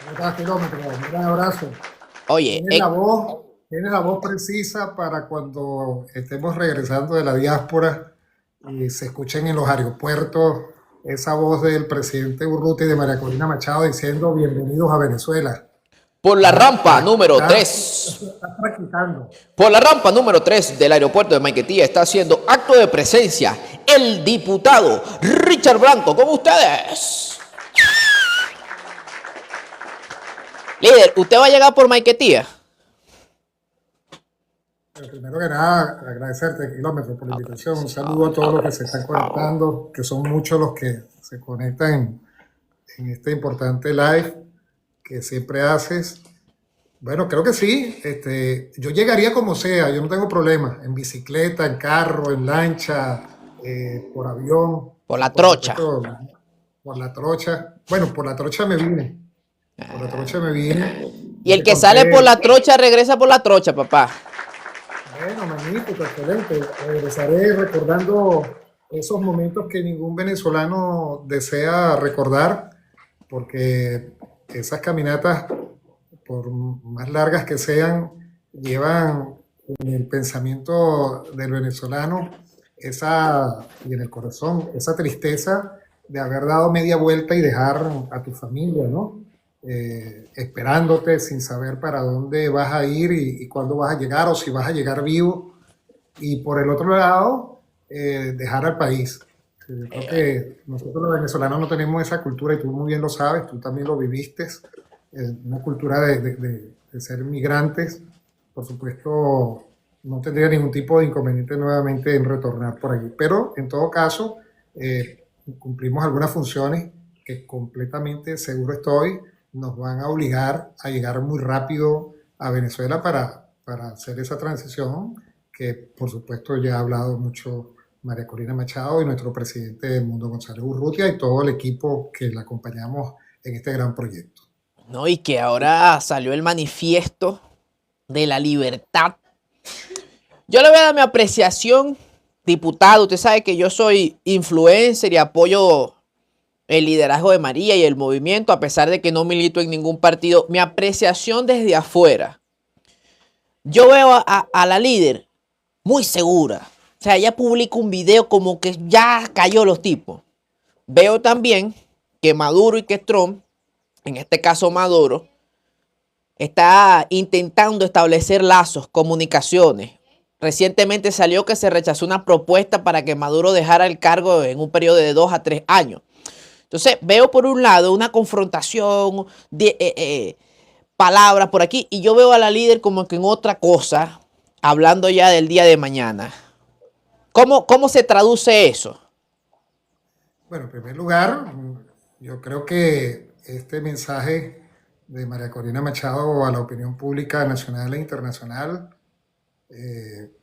¿Cómo estás, kilómetro? Un gran abrazo. Oye, Tienes la voz precisa para cuando estemos regresando de la diáspora y se escuchen en los aeropuertos esa voz del presidente Urruti y de María Corina Machado diciendo bienvenidos a Venezuela. por la ¿Ah? rampa número Estás 3, practicando. por la rampa número 3 del aeropuerto de Maiquetía está haciendo acto de presencia el diputado Richard Blanco con ustedes. Líder, ¿usted va a llegar por Maiquetía? Pero primero que nada, agradecerte, kilómetro, por la Ahora, invitación. Un saludo a todos los que se están ahora. conectando, que son muchos los que se conectan en este importante live que siempre haces. Bueno, creo que sí. Yo llegaría como sea, yo no tengo problema. En bicicleta, en carro, en lancha, por avión Por y la por trocha. supuesto por la trocha. Bueno, por la trocha me vine. Por la trocha me vine. Y Yo el te que sale por conté. la trocha regresa por la trocha, papá. Bueno, magnífico, excelente. Regresaré recordando esos momentos que ningún venezolano desea recordar, porque esas caminatas, por más largas que sean, llevan en el pensamiento del venezolano y en el corazón esa tristeza de haber dado media vuelta y dejar a tu familia, ¿no? Esperándote sin saber para dónde vas a ir y cuándo vas a llegar o si vas a llegar vivo. Y por el otro lado, dejar al país. Creo que nosotros los venezolanos no tenemos esa cultura y tú muy bien lo sabes, tú también lo viviste, una cultura de ser migrantes. Por supuesto, no tendría ningún tipo de inconveniente nuevamente en retornar por allí. Pero en todo caso, cumplimos algunas funciones que completamente seguro estoy, nos van a obligar a llegar muy rápido a Venezuela para hacer esa transición que por supuesto ya ha hablado mucho María Corina Machado y nuestro presidente Edmundo González Urrutia y todo el equipo que la acompañamos en este gran proyecto. No, y que ahora salió el manifiesto de la libertad. Yo le voy a dar mi apreciación, diputado. Usted sabe que yo soy influencer y apoyo el liderazgo de María y el movimiento, a pesar de que no milito en ningún partido. Mi apreciación desde afuera. Yo veo a la líder muy segura. O sea, ella publica un video como que ya cayó los tipos. Veo también que Maduro y que Trump, en este caso Maduro, está intentando establecer lazos, comunicaciones. Recientemente salió que se rechazó una propuesta para que Maduro dejara el cargo en un periodo de 2 a 3 años. Entonces veo por un lado una confrontación de palabras por aquí y yo veo a la líder como que en otra cosa, hablando ya del día de mañana. ¿Cómo se traduce eso? Bueno, en primer lugar, yo creo que este mensaje de María Corina Machado a la opinión pública nacional e internacional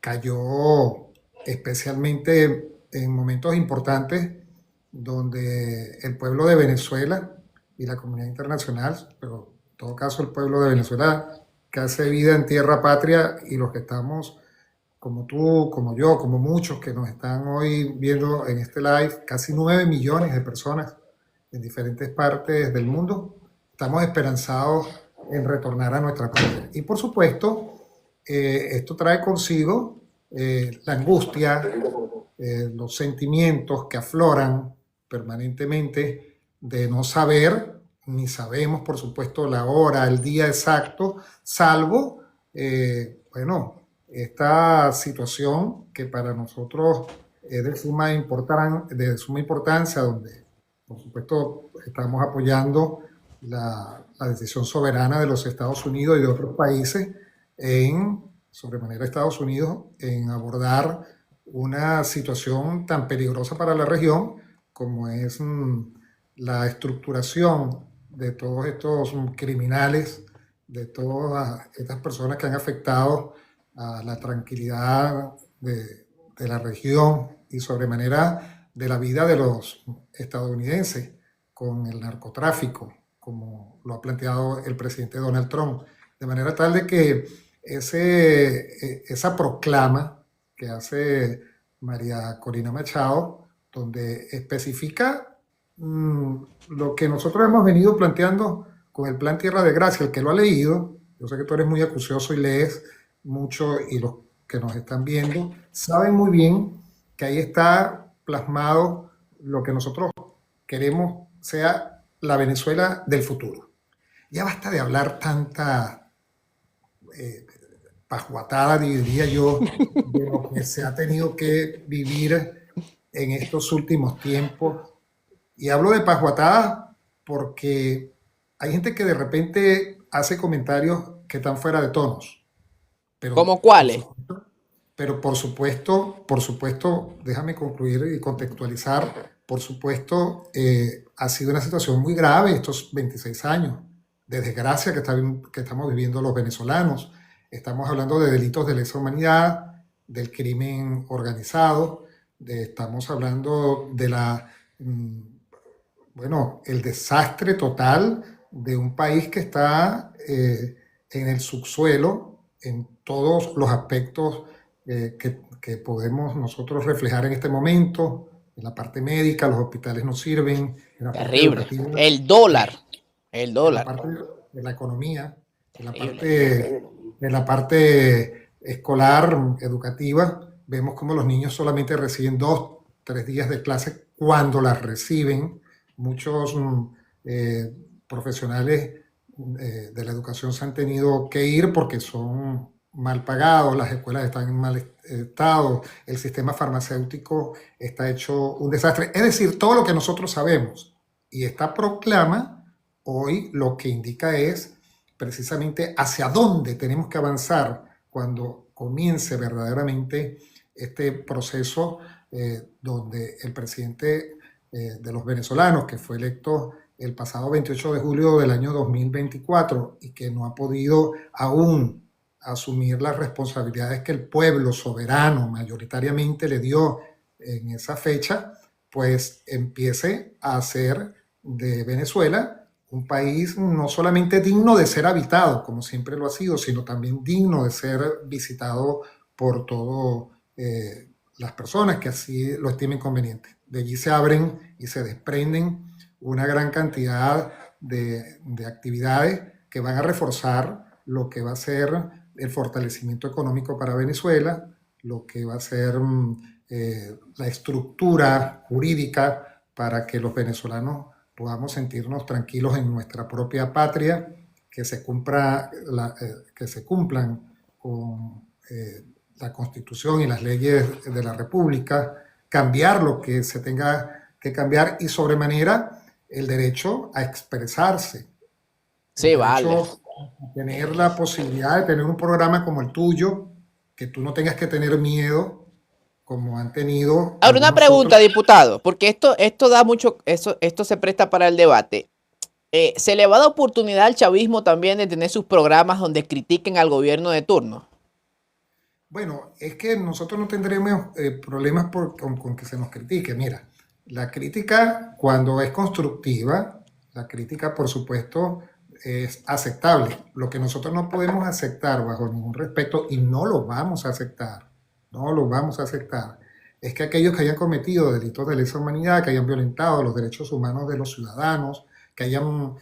cayó especialmente en momentos importantes donde el pueblo de Venezuela y la comunidad internacional, pero en todo caso el pueblo de Venezuela que hace vida en tierra patria y los que estamos como tú, como yo, como muchos que nos están hoy viendo en este live, casi 9 millones de personas en diferentes partes del mundo, estamos esperanzados en retornar a nuestra patria. Y por supuesto, esto trae consigo la angustia, los sentimientos que afloran permanentemente de no saber, ni sabemos por supuesto la hora, el día exacto, salvo, bueno, esta situación que para nosotros es de suma importancia, donde por supuesto estamos apoyando la decisión soberana de los Estados Unidos y de otros países sobremanera Estados Unidos, en abordar una situación tan peligrosa para la región como es la estructuración de todos estos criminales, de todas estas personas que han afectado a la tranquilidad de la región y sobremanera de la vida de los estadounidenses con el narcotráfico, como lo ha planteado el presidente Donald Trump. De manera tal de que esa proclama que hace María Corina Machado, donde especifica lo que nosotros hemos venido planteando con el Plan Tierra de Gracia, el que lo ha leído, yo sé que tú eres muy acucioso y lees mucho y los que nos están viendo saben muy bien que ahí está plasmado lo que nosotros queremos sea la Venezuela del futuro. Ya basta de hablar tanta eh, pajuatada, diría yo, de lo que se ha tenido que vivir en estos últimos tiempos. Y hablo de pajuatada porque hay gente que de repente hace comentarios que están fuera de tonos, pero ¿Cómo por cuáles? supuesto, por supuesto, déjame concluir y contextualizar. Por supuesto, ha sido una situación muy grave estos 26 años de desgracia que estamos viviendo los venezolanos. Estamos hablando de delitos de lesa humanidad, del crimen organizado, estamos hablando de bueno, el desastre total de un país que está en el subsuelo en todos los aspectos que podemos nosotros reflejar en este momento. En la parte médica, los hospitales no sirven, en la parte Terrible. educativa, El en, dólar. El en la dólar. parte de la economía, Terrible. en la parte escolar, educativa. Vemos como los niños solamente reciben 2, 3 días de clase cuando las reciben. Muchos eh, profesionales de la educación se han tenido que ir porque son mal pagados, las escuelas están en mal estado, el sistema farmacéutico está hecho un desastre. Es decir, todo lo que nosotros sabemos. Y esta proclama hoy lo que indica es precisamente hacia dónde tenemos que avanzar cuando comience verdaderamente este proceso donde el presidente de los venezolanos, que fue electo el pasado 28 de julio del año 2024 y que no ha podido aún asumir las responsabilidades que el pueblo soberano mayoritariamente le dio en esa fecha, pues empiece a hacer de Venezuela un país no solamente digno de ser habitado, como siempre lo ha sido, sino también digno de ser visitado por todas las personas que así lo estimen conveniente. De allí se abren y se desprenden una gran cantidad de actividades que van a reforzar lo que va a ser el fortalecimiento económico para Venezuela, lo que va a ser la estructura jurídica para que los venezolanos podamos sentirnos tranquilos en nuestra propia patria, que que se cumplan con la Constitución y las leyes de la República, cambiar lo que se tenga que cambiar y sobremanera el derecho a expresarse, el Sí, vale. derecho a tener la posibilidad de tener un programa como el tuyo, que tú no tengas que tener miedo como han tenido Ahora una algunos otros. pregunta, diputado, porque esto da mucho, esto se presta para el debate. ¿Se le va a dar oportunidad al chavismo también de tener sus programas donde critiquen al gobierno de turno? Bueno, es que nosotros no tendremos problemas con que se nos critique. Mira, la crítica cuando es constructiva, la crítica por supuesto es aceptable. Lo que nosotros no podemos aceptar bajo ningún respeto y no lo vamos a aceptar, no lo vamos a aceptar, es que aquellos que hayan cometido delitos de lesa humanidad, que hayan violentado los derechos humanos de los ciudadanos, que hayan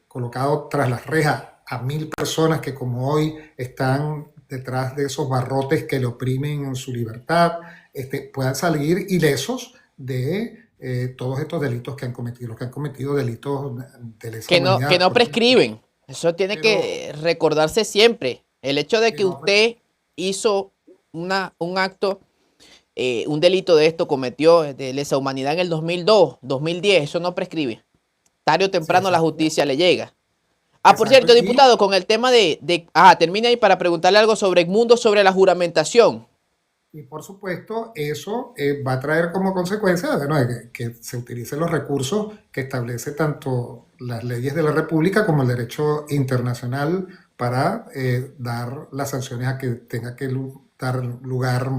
colocado tras las rejas a 1000 personas que como hoy están detrás de esos barrotes que le oprimen en su libertad, puedan salir ilesos de todos estos delitos que han cometido, los que han cometido delitos de lesa Que humanidad, no por ejemplo. prescriben. Eso tiene Pero que recordarse siempre. El hecho de que que no, usted hizo un acto, un delito de esto, cometió de lesa humanidad en el 2002, 2010, eso no prescribe. Tarde o sí, temprano la exacto, justicia le llega. Ah, por exacto, cierto, diputado, con el tema termina ahí para preguntarle algo sobre Edmundo, sobre la juramentación. y por supuesto, eso va a traer como consecuencia bueno, que se utilicen los recursos que establece tanto las leyes de la República como el derecho internacional para dar las sanciones a que tenga que dar lugar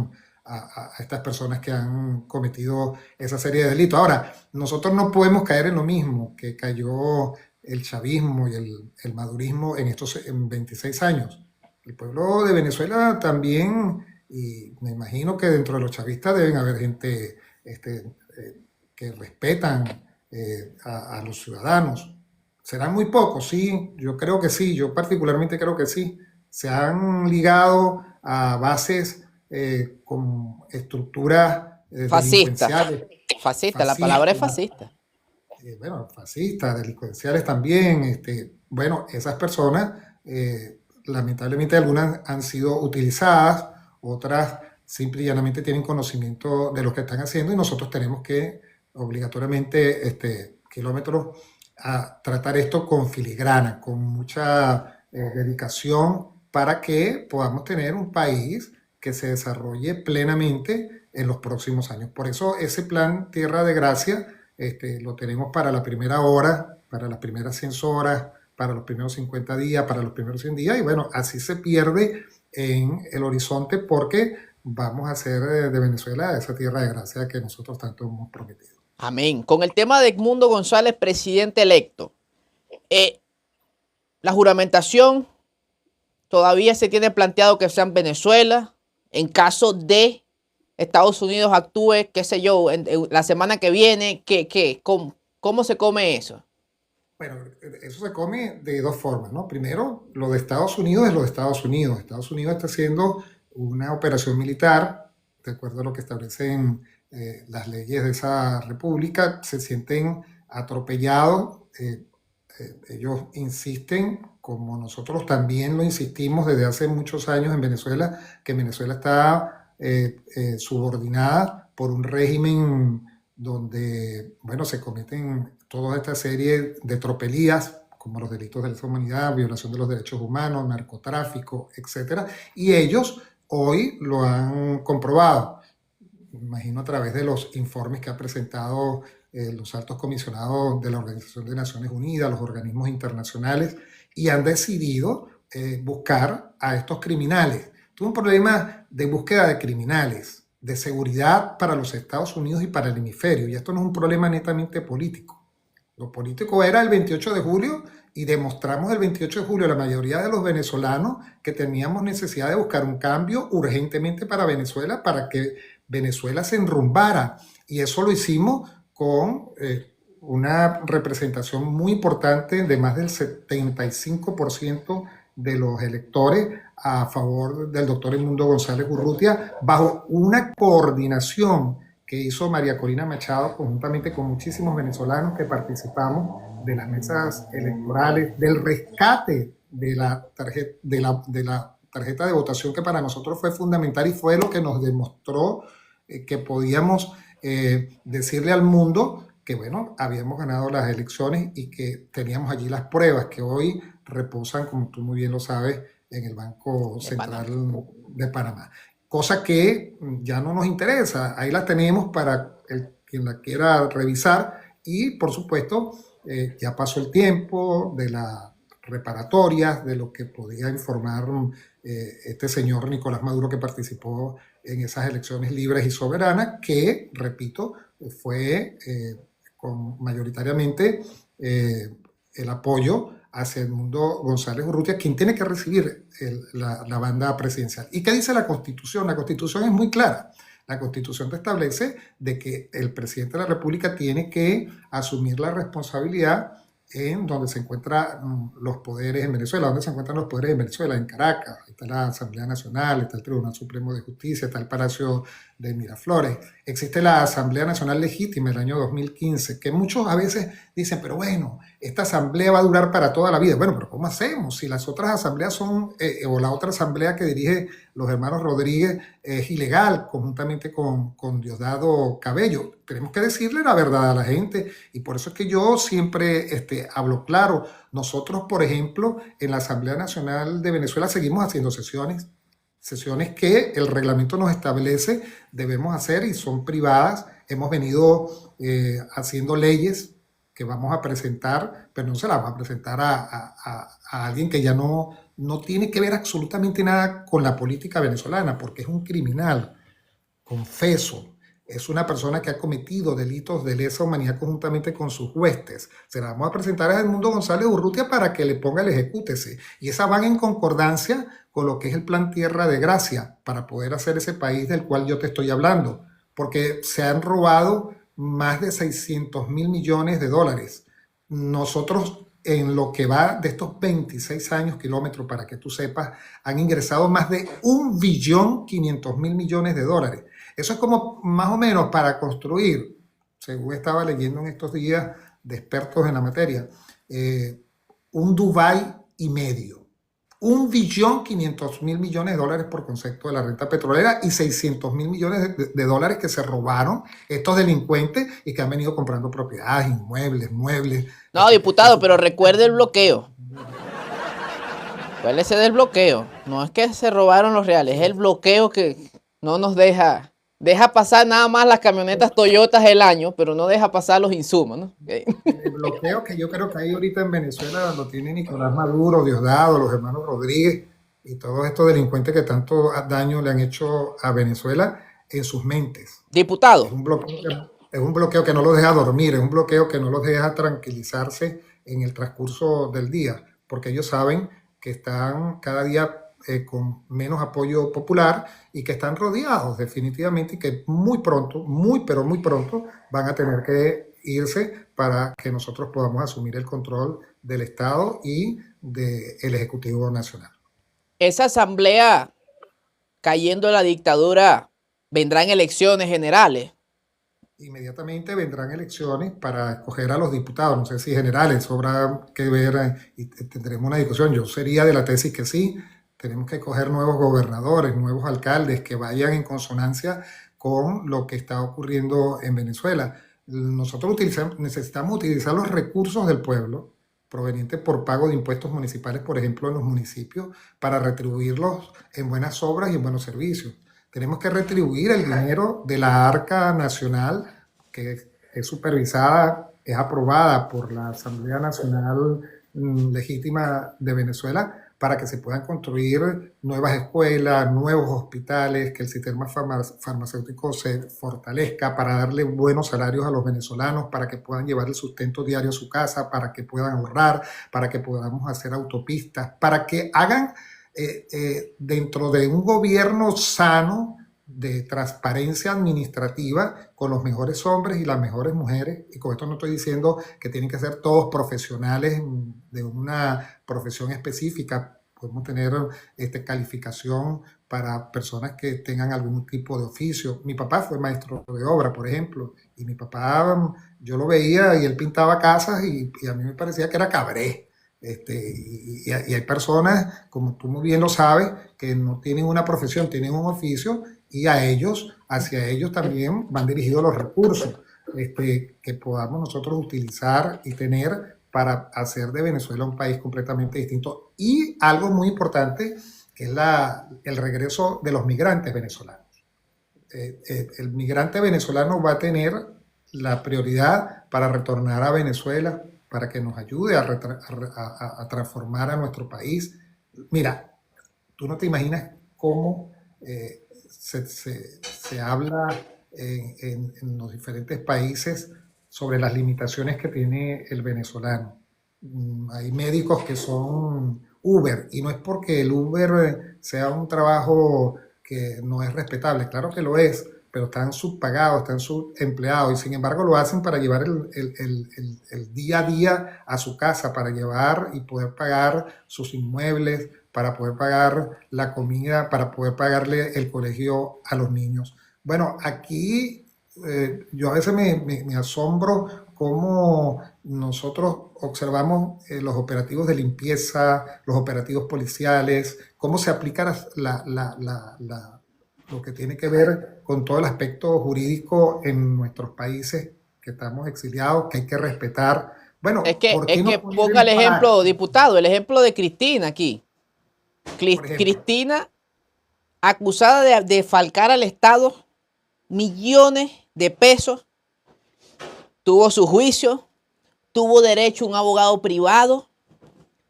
a estas personas que han cometido esa serie de delitos. Ahora, nosotros no podemos caer en lo mismo que cayó el chavismo y el madurismo en 26 años. El pueblo de Venezuela también y me imagino que dentro de los chavistas deben haber gente que respetan a los ciudadanos. serán muy pocos, sí, yo creo que sí, yo particularmente creo que sí. Se han ligado a bases con estructuras Fascista. delincuenciales, Fascista, la palabra es fascistas, fascista. bueno, fascistas, delincuenciales también. Bueno, esas personas, lamentablemente algunas han sido utilizadas, otras simple y llanamente tienen conocimiento de lo que están haciendo y nosotros tenemos que obligatoriamente, kilómetros, a tratar esto con filigrana, con mucha dedicación para que podamos tener un país que se desarrolle plenamente en los próximos años. Por eso ese plan Tierra de Gracia lo tenemos para la primera hora, para las primeras 100 horas, para los primeros 50 días, para los primeros 100 días, y bueno, así se pierde en el horizonte porque vamos a hacer de Venezuela esa tierra de gracia que nosotros tanto hemos prometido. Amén. Con el tema de Edmundo González, presidente electo, la juramentación todavía se tiene planteado que sea en Venezuela. En caso de Estados Unidos actúe, qué sé yo, en la semana que viene, ¿cómo se come eso? Bueno, eso se come de dos formas, ¿no? Primero, lo de Estados Unidos es lo de Estados Unidos. Estados Unidos está haciendo una operación militar, de acuerdo a lo que establecen las leyes de esa república, se sienten atropellados. Ellos insisten, como nosotros también lo insistimos desde hace muchos años en Venezuela, que Venezuela está subordinada por un régimen donde, bueno, se cometen toda esta serie de tropelías, como los delitos de lesa humanidad, violación de los derechos humanos, narcotráfico, etcétera, y ellos hoy lo han comprobado. Imagino a través de los informes que ha presentado los altos comisionados de la Organización de Naciones Unidas, los organismos internacionales, y han decidido buscar a estos criminales. Tuvo un problema de búsqueda de criminales, de seguridad para los Estados Unidos y para el hemisferio, y esto no es un problema netamente político. Lo político era el 28 de julio y demostramos el 28 de julio la mayoría de los venezolanos que teníamos necesidad de buscar un cambio urgentemente para Venezuela, para que Venezuela se enrumbara. Y eso lo hicimos con una representación muy importante de más del 75% de los electores a favor del doctor Edmundo González Urrutia, bajo una coordinación que hizo María Corina Machado conjuntamente con muchísimos venezolanos que participamos de las mesas electorales, del rescate de la tarjeta de votación que para nosotros fue fundamental y fue lo que nos demostró que podíamos decirle al mundo que, bueno, habíamos ganado las elecciones y que teníamos allí las pruebas que hoy reposan, como tú muy bien lo sabes, en el Banco Central de Panamá. Cosa que ya no nos interesa, ahí la tenemos para quien la quiera revisar y por supuesto ya pasó el tiempo de las reparatorias, de lo que podía informar este señor Nicolás Maduro que participó en esas elecciones libres y soberanas, que, repito, fue mayoritariamente el apoyo hacia Edmundo González Urrutia, quien tiene que recibir la banda presidencial. ¿Y qué dice la Constitución? La Constitución es muy clara. La Constitución te establece de que el presidente de la República tiene que asumir la responsabilidad en donde se encuentran los poderes en Venezuela. ¿Dónde se encuentran los poderes en Venezuela? En Caracas. Está la Asamblea Nacional, está el Tribunal Supremo de Justicia, está el Palacio de Miraflores. Existe la Asamblea Nacional Legítima del año 2015, que muchos a veces dicen, pero bueno, esta asamblea va a durar para toda la vida. Bueno, pero ¿cómo hacemos? Si las otras asambleas son, o la otra asamblea que dirige los hermanos Rodríguez es ilegal, conjuntamente con Diosdado Cabello. Tenemos que decirle la verdad a la gente y por eso es que yo siempre hablo claro. Nosotros, por ejemplo, en la Asamblea Nacional de Venezuela seguimos haciendo sesiones que el reglamento nos establece debemos hacer y son privadas. Hemos venido haciendo leyes que vamos a presentar, pero no se las vamos a presentar a alguien que ya no tiene que ver absolutamente nada con la política venezolana, porque es un criminal, confeso. Es una persona que ha cometido delitos de lesa humanidad conjuntamente con sus huestes. Se la vamos a presentar a Edmundo González Urrutia para que le ponga el ejecútese. Y esas van en concordancia con lo que es el Plan Tierra de Gracia para poder hacer ese país del cual yo te estoy hablando. Porque se han robado más de 600 mil millones de dólares. Nosotros en lo que va de estos 26 años, kilómetros, para que tú sepas, han ingresado más de 1.500.000.000.000 de dólares. Eso es como más o menos para construir, según estaba leyendo en estos días de expertos en la materia, eh, un Dubái y medio. 1.500.000.000.000 de dólares por concepto de la renta petrolera y 600.000.000.000 de dólares que se robaron estos delincuentes y que han venido comprando propiedades, inmuebles, muebles. No, diputado, pero recuerde el bloqueo. Acuérdese del bloqueo. No es que se robaron los reales, es el bloqueo que no nos deja. Deja pasar nada más las camionetas Toyotas el año, pero no deja pasar los insumos, ¿no? Okay. El bloqueo que yo creo que hay ahorita en Venezuela lo tiene Nicolás Maduro, Diosdado, los hermanos Rodríguez y todos estos delincuentes que tanto daño le han hecho a Venezuela en sus mentes. Diputado. Es un bloqueo que no los deja dormir, es un bloqueo que no los deja tranquilizarse en el transcurso del día, porque ellos saben que están cada día con menos apoyo popular y que están rodeados definitivamente y que muy pronto, pero muy pronto van a tener que irse para que nosotros podamos asumir el control del Estado y del Ejecutivo Nacional. Esa asamblea cayendo en la dictadura vendrán elecciones generales. Inmediatamente vendrán elecciones para escoger a los diputados, no sé si generales, sobra que ver y tendremos una discusión. Yo sería de la tesis que sí, tenemos que escoger nuevos gobernadores, nuevos alcaldes que vayan en consonancia con lo que está ocurriendo en Venezuela. Nosotros necesitamos utilizar los recursos del pueblo provenientes por pago de impuestos municipales, por ejemplo, en los municipios, para retribuirlos en buenas obras y en buenos servicios. Tenemos que retribuir el dinero de la Arca Nacional, que es supervisada, es aprobada por la Asamblea Nacional Legítima de Venezuela, para que se puedan construir nuevas escuelas, nuevos hospitales, que el sistema farmacéutico se fortalezca, para darle buenos salarios a los venezolanos, para que puedan llevar el sustento diario a su casa, para que puedan ahorrar, para que podamos hacer autopistas, para que hagan dentro de un gobierno sano de transparencia administrativa con los mejores hombres y las mejores mujeres, y con esto no estoy diciendo que tienen que ser todos profesionales de una profesión específica, podemos tener calificación para personas que tengan algún tipo de oficio. Mi papá fue maestro de obra, por ejemplo, y mi papá, yo lo veía y él pintaba casas y a mí me parecía que era cabré. Y hay personas, como tú muy bien lo sabes, que no tienen una profesión, tienen un oficio y hacia ellos también van dirigidos los recursos que podamos nosotros utilizar y tener para hacer de Venezuela un país completamente distinto. Y algo muy importante, que es el regreso de los migrantes venezolanos. El migrante venezolano va a tener la prioridad para retornar a Venezuela, para que nos ayude a transformar a nuestro país. Mira, tú no te imaginas cómo se habla en los diferentes países sobre las limitaciones que tiene el venezolano. Hay médicos que son Uber, y no es porque el Uber sea un trabajo que no es respetable, claro que lo es, pero están subpagados, están subempleados, y sin embargo lo hacen para llevar el día a día a su casa, para llevar y poder pagar sus inmuebles, para poder pagar la comida, para poder pagarle el colegio a los niños. Bueno, aquí yo a veces me asombro cómo nosotros observamos los operativos de limpieza, los operativos policiales, cómo se aplica lo que tiene que ver con todo el aspecto jurídico en nuestros países que estamos exiliados, que hay que respetar. Bueno, ¿por qué no ponga el ejemplo, diputado, el ejemplo de Cristina aquí? Cristina, acusada de defalcar al Estado millones de pesos, tuvo su juicio, tuvo derecho a un abogado privado,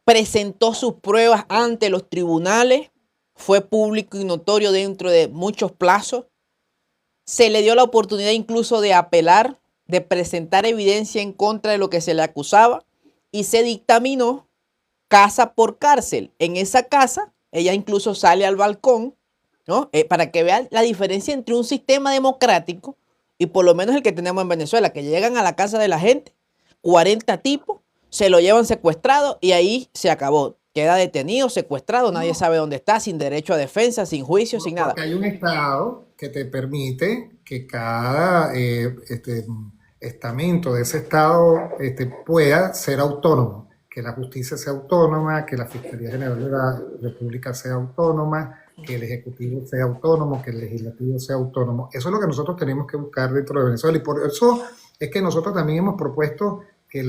presentó sus pruebas ante los tribunales, fue público y notorio dentro de muchos plazos, se le dio la oportunidad incluso de apelar, de presentar evidencia en contra de lo que se le acusaba, y se dictaminó casa por cárcel. En esa casa, ella incluso sale al balcón, ¿no? Para que vean la diferencia entre un sistema democrático y por lo menos el que tenemos en Venezuela, que llegan a la casa de la gente, 40 tipos, se lo llevan secuestrado y ahí se acabó. Queda detenido, secuestrado, nadie No, sabe dónde está, sin derecho a defensa, sin juicio, sin no, nada. porque hay un estado que te permite que cada estamento de ese estado pueda ser autónomo, que la justicia sea autónoma, que la Fiscalía General de la República sea autónoma, que el Ejecutivo sea autónomo, que el Legislativo sea autónomo. Eso es lo que nosotros tenemos que buscar dentro de Venezuela y por eso es que nosotros también hemos propuesto que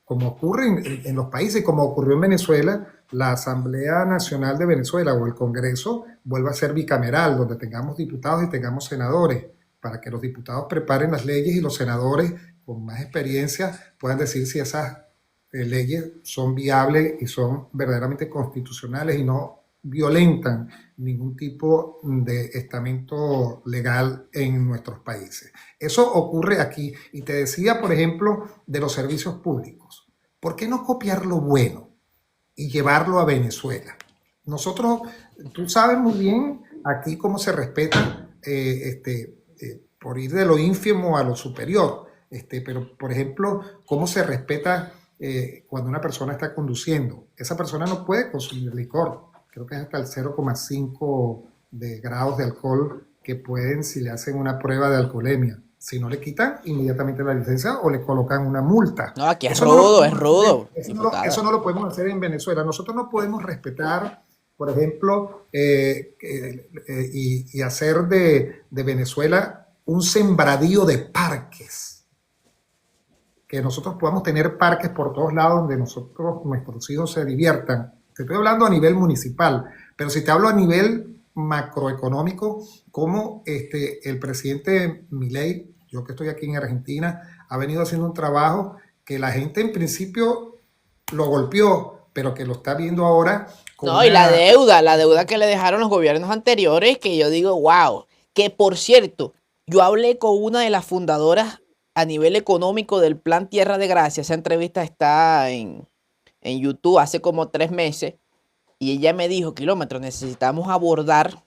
como ocurre en los países, como ocurrió en Venezuela, la Asamblea Nacional de Venezuela o el Congreso vuelva a ser bicameral, donde tengamos diputados y tengamos senadores, para que los diputados preparen las leyes y los senadores con más experiencia puedan decir si esas leyes son viables y son verdaderamente constitucionales y no violentan ningún tipo de estamento legal en nuestros países. Eso ocurre aquí. Y te decía, por ejemplo, de los servicios públicos. ¿Por qué no copiar lo bueno y llevarlo a Venezuela? Nosotros, tú sabes muy bien aquí cómo se respeta por ir de lo ínfimo a lo superior. Pero, por ejemplo, cómo se respeta cuando una persona está conduciendo. Esa persona no puede consumir licor. Creo que es hasta el 0,5 de grados de alcohol que pueden si le hacen una prueba de alcoholemia. Si no le quitan inmediatamente la licencia o le colocan una multa. No, aquí Eso no lo es podemos hacer, rudo, eso diputada. no lo podemos hacer en Venezuela. Nosotros no podemos respetar, por ejemplo, y hacer de Venezuela un sembradío de parques, que nosotros podamos tener parques por todos lados donde nuestros hijos se diviertan. Te estoy hablando a nivel municipal, pero si te hablo a nivel macroeconómico, como el presidente Milei, yo que estoy aquí en Argentina, ha venido haciendo un trabajo que la gente en principio lo golpeó, pero que lo está viendo ahora con No, y una... la deuda que le dejaron los gobiernos anteriores, que yo digo, wow, que por cierto, yo hablé con una de las fundadoras a nivel económico del Plan Tierra de Gracia, esa entrevista está en YouTube hace como 3 meses, y ella me dijo, Kilómetro, necesitamos abordar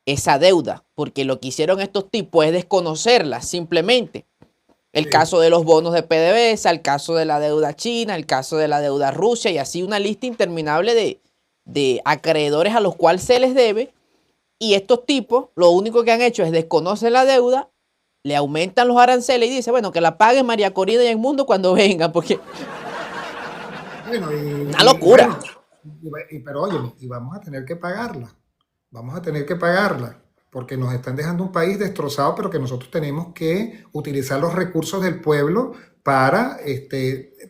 esa deuda, porque lo que hicieron estos tipos es desconocerla, simplemente. El Sí, caso de los bonos de PDVSA, el caso de la deuda china, el caso de la deuda Rusia y así una lista interminable de acreedores a los cuales se les debe. Y estos tipos lo único que han hecho es desconocer la deuda, le aumentan los aranceles y dice, bueno, que la pague María Corina y el mundo cuando venga, porque bueno, una locura. bueno, pero oye, y vamos a tener que pagarla. Vamos a tener que pagarla, porque nos están dejando un país destrozado, pero que nosotros tenemos que utilizar los recursos del pueblo para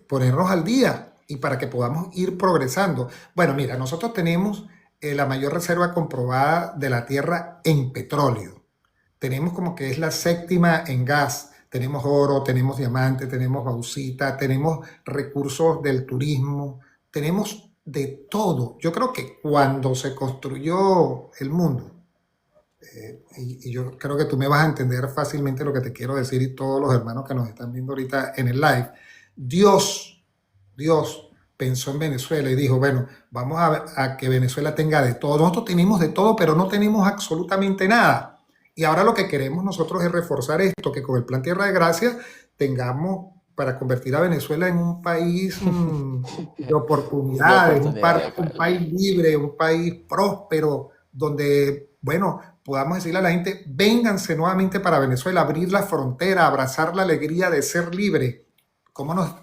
ponernos al día y para que podamos ir progresando. Bueno, mira, nosotros tenemos la mayor reserva comprobada de la tierra en petróleo. Tenemos como que es la séptima en gas. Tenemos oro, tenemos diamante, tenemos bauxita, tenemos recursos del turismo, tenemos de todo. Yo creo que cuando se construyó el mundo, y yo creo que tú me vas a entender fácilmente lo que te quiero decir y todos los hermanos que nos están viendo ahorita en el live, Dios, Dios pensó en Venezuela y dijo, bueno, vamos a que Venezuela tenga de todo. Nosotros tenemos de todo, pero no tenemos absolutamente nada. Y ahora lo que queremos nosotros es reforzar esto, que con el Plan Tierra de Gracia tengamos para convertir a Venezuela en un país de De oportunidades, oportunidades. un país libre, un país próspero, donde, bueno, podamos decirle a la gente, vénganse nuevamente para Venezuela, abrir la frontera, abrazar la alegría de ser libre. ¿Cómo nos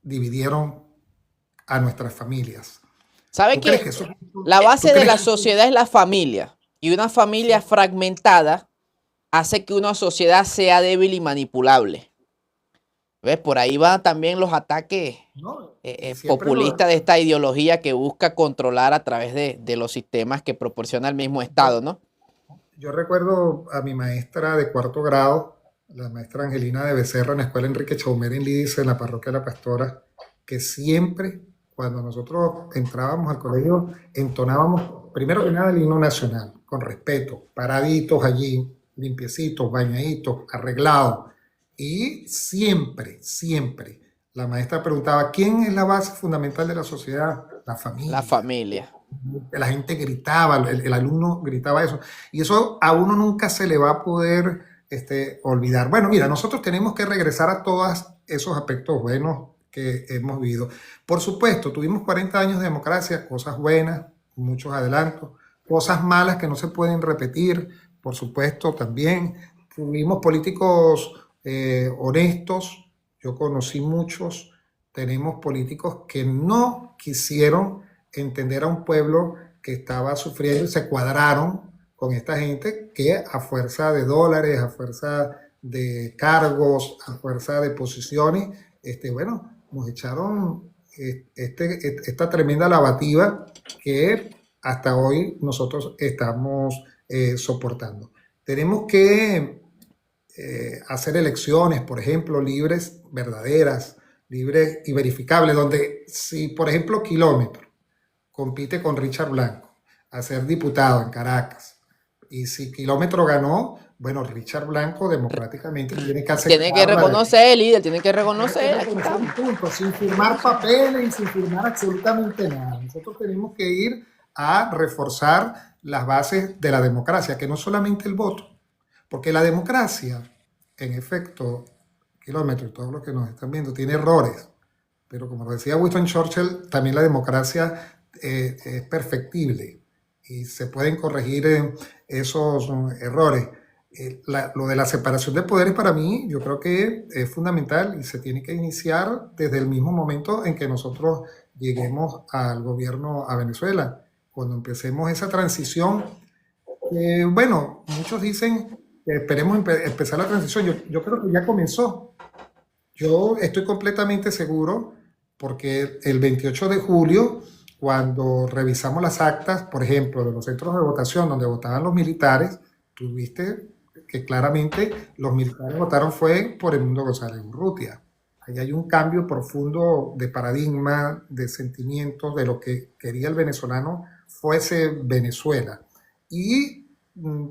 dividieron a nuestras familias? ¿Sabe ¿Tú crees qué? que eso? La ¿Tú base de crees la que eso? sociedad es la familia. Y una familia fragmentada hace que una sociedad sea débil y manipulable. ¿Ves? Por ahí van también los ataques No, y siempre populistas de esta ideología que busca controlar a través de los sistemas que proporciona el mismo Estado, yo, ¿no? yo recuerdo a mi maestra de cuarto grado, la maestra Angelina de Becerra, en la escuela Enrique Chaumer en Lidice, en la parroquia de la Pastora, que siempre, cuando nosotros entrábamos al colegio, entonábamos, primero que nada, el himno nacional, con respeto, paraditos allí, limpiecitos, bañaditos, arreglados. Y siempre, siempre, la maestra preguntaba, ¿quién es la base fundamental de la sociedad? La La familia. familia. La gente gritaba, el alumno gritaba eso. Y eso a uno nunca se le va a poder olvidar. Bueno, mira, nosotros tenemos que regresar a todas esos aspectos buenos que hemos vivido. Por supuesto, tuvimos 40 años de democracia, cosas buenas, muchos adelantos, cosas malas que no se pueden repetir, por supuesto, también. Tuvimos políticos honestos, yo conocí muchos, tenemos políticos que no quisieron entender a un pueblo que estaba sufriendo y se cuadraron con esta gente que a fuerza de dólares, a fuerza de cargos, a fuerza de posiciones, bueno, nos echaron esta tremenda lavativa que hasta hoy nosotros estamos soportando. Tenemos que hacer elecciones, por ejemplo, libres, verdaderas, libres y verificables, donde si, por ejemplo, Kilómetro compite con Richard Blanco a ser diputado en Caracas, y si Kilómetro ganó, bueno, Richard Blanco democráticamente tiene que Tiene que aceptar reconocer el líder, tiene que tiene que reconocer. Aquí reconocer un estamos. punto, sin firmar papeles y sin firmar absolutamente nada. Nosotros tenemos que ir a reforzar las bases de la democracia, que no solamente el voto, porque la democracia, en efecto, Kilómetro y todos los que nos están viendo, tiene errores, pero como decía Winston Churchill, también la democracia es perfectible y se pueden corregir esos errores. Lo de la separación de poderes para mí yo creo que es fundamental y se tiene que iniciar desde el mismo momento en que nosotros lleguemos al gobierno a Venezuela, cuando empecemos esa transición. Bueno, muchos dicen que esperemos empezar la transición, yo creo que ya comenzó. Yo estoy completamente seguro porque el 28 de julio, cuando revisamos las actas, por ejemplo, de los centros de votación donde votaban los militares, tuviste que claramente los militares votaron fue por Edmundo González Urrutia. Ahí hay un cambio profundo de paradigma, de sentimientos, de lo que quería el venezolano fuese Venezuela. Y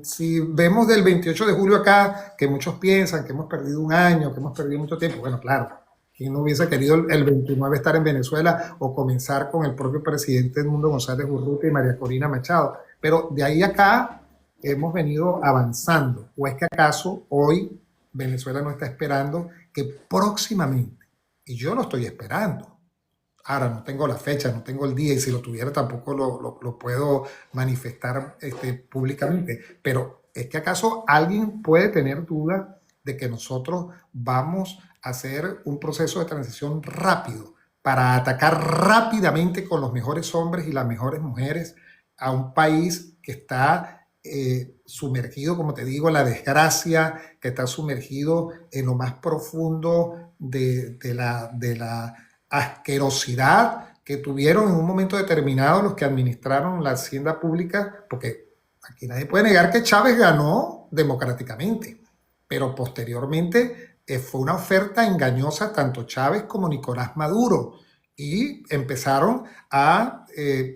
si vemos del 28 de julio acá, que muchos piensan que hemos perdido un año, que hemos perdido mucho tiempo, bueno, claro, ¿quién no hubiese querido el 29 estar en Venezuela o comenzar con el propio presidente Edmundo González Urrutia y María Corina Machado? Pero de ahí acá hemos venido avanzando. ¿O es que acaso hoy Venezuela no está esperando que próximamente, y yo lo estoy esperando, ahora no tengo la fecha, no tengo el día, y si lo tuviera tampoco lo puedo manifestar públicamente, pero es que acaso alguien puede tener duda de que nosotros vamos a hacer un proceso de transición rápido para atacar rápidamente con los mejores hombres y las mejores mujeres a un país que está sumergido, como te digo, en la desgracia, que está sumergido en lo más profundo de la asquerosidad que tuvieron en un momento determinado los que administraron la hacienda pública, porque aquí nadie puede negar que Chávez ganó democráticamente, pero posteriormente fue una oferta engañosa tanto Chávez como Nicolás Maduro y empezaron a,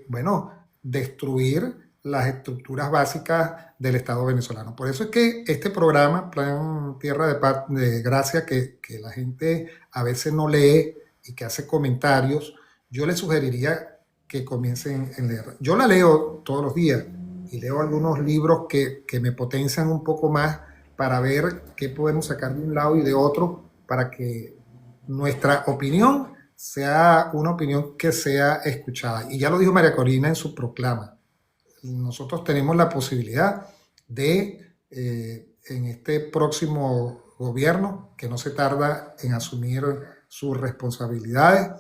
bueno, destruir las estructuras básicas del Estado venezolano. Por eso es que este programa, Plan Tierra de Gracia, que la gente a veces no lee y que hace comentarios, yo les sugeriría que comiencen a leer. Yo la leo todos los días y leo algunos libros que me potencian un poco más para ver qué podemos sacar de un lado y de otro para que nuestra opinión sea una opinión que sea escuchada. Y ya lo dijo María Corina en su proclama. Nosotros tenemos la posibilidad de, en este próximo gobierno, que no se tarda en asumir sus responsabilidades,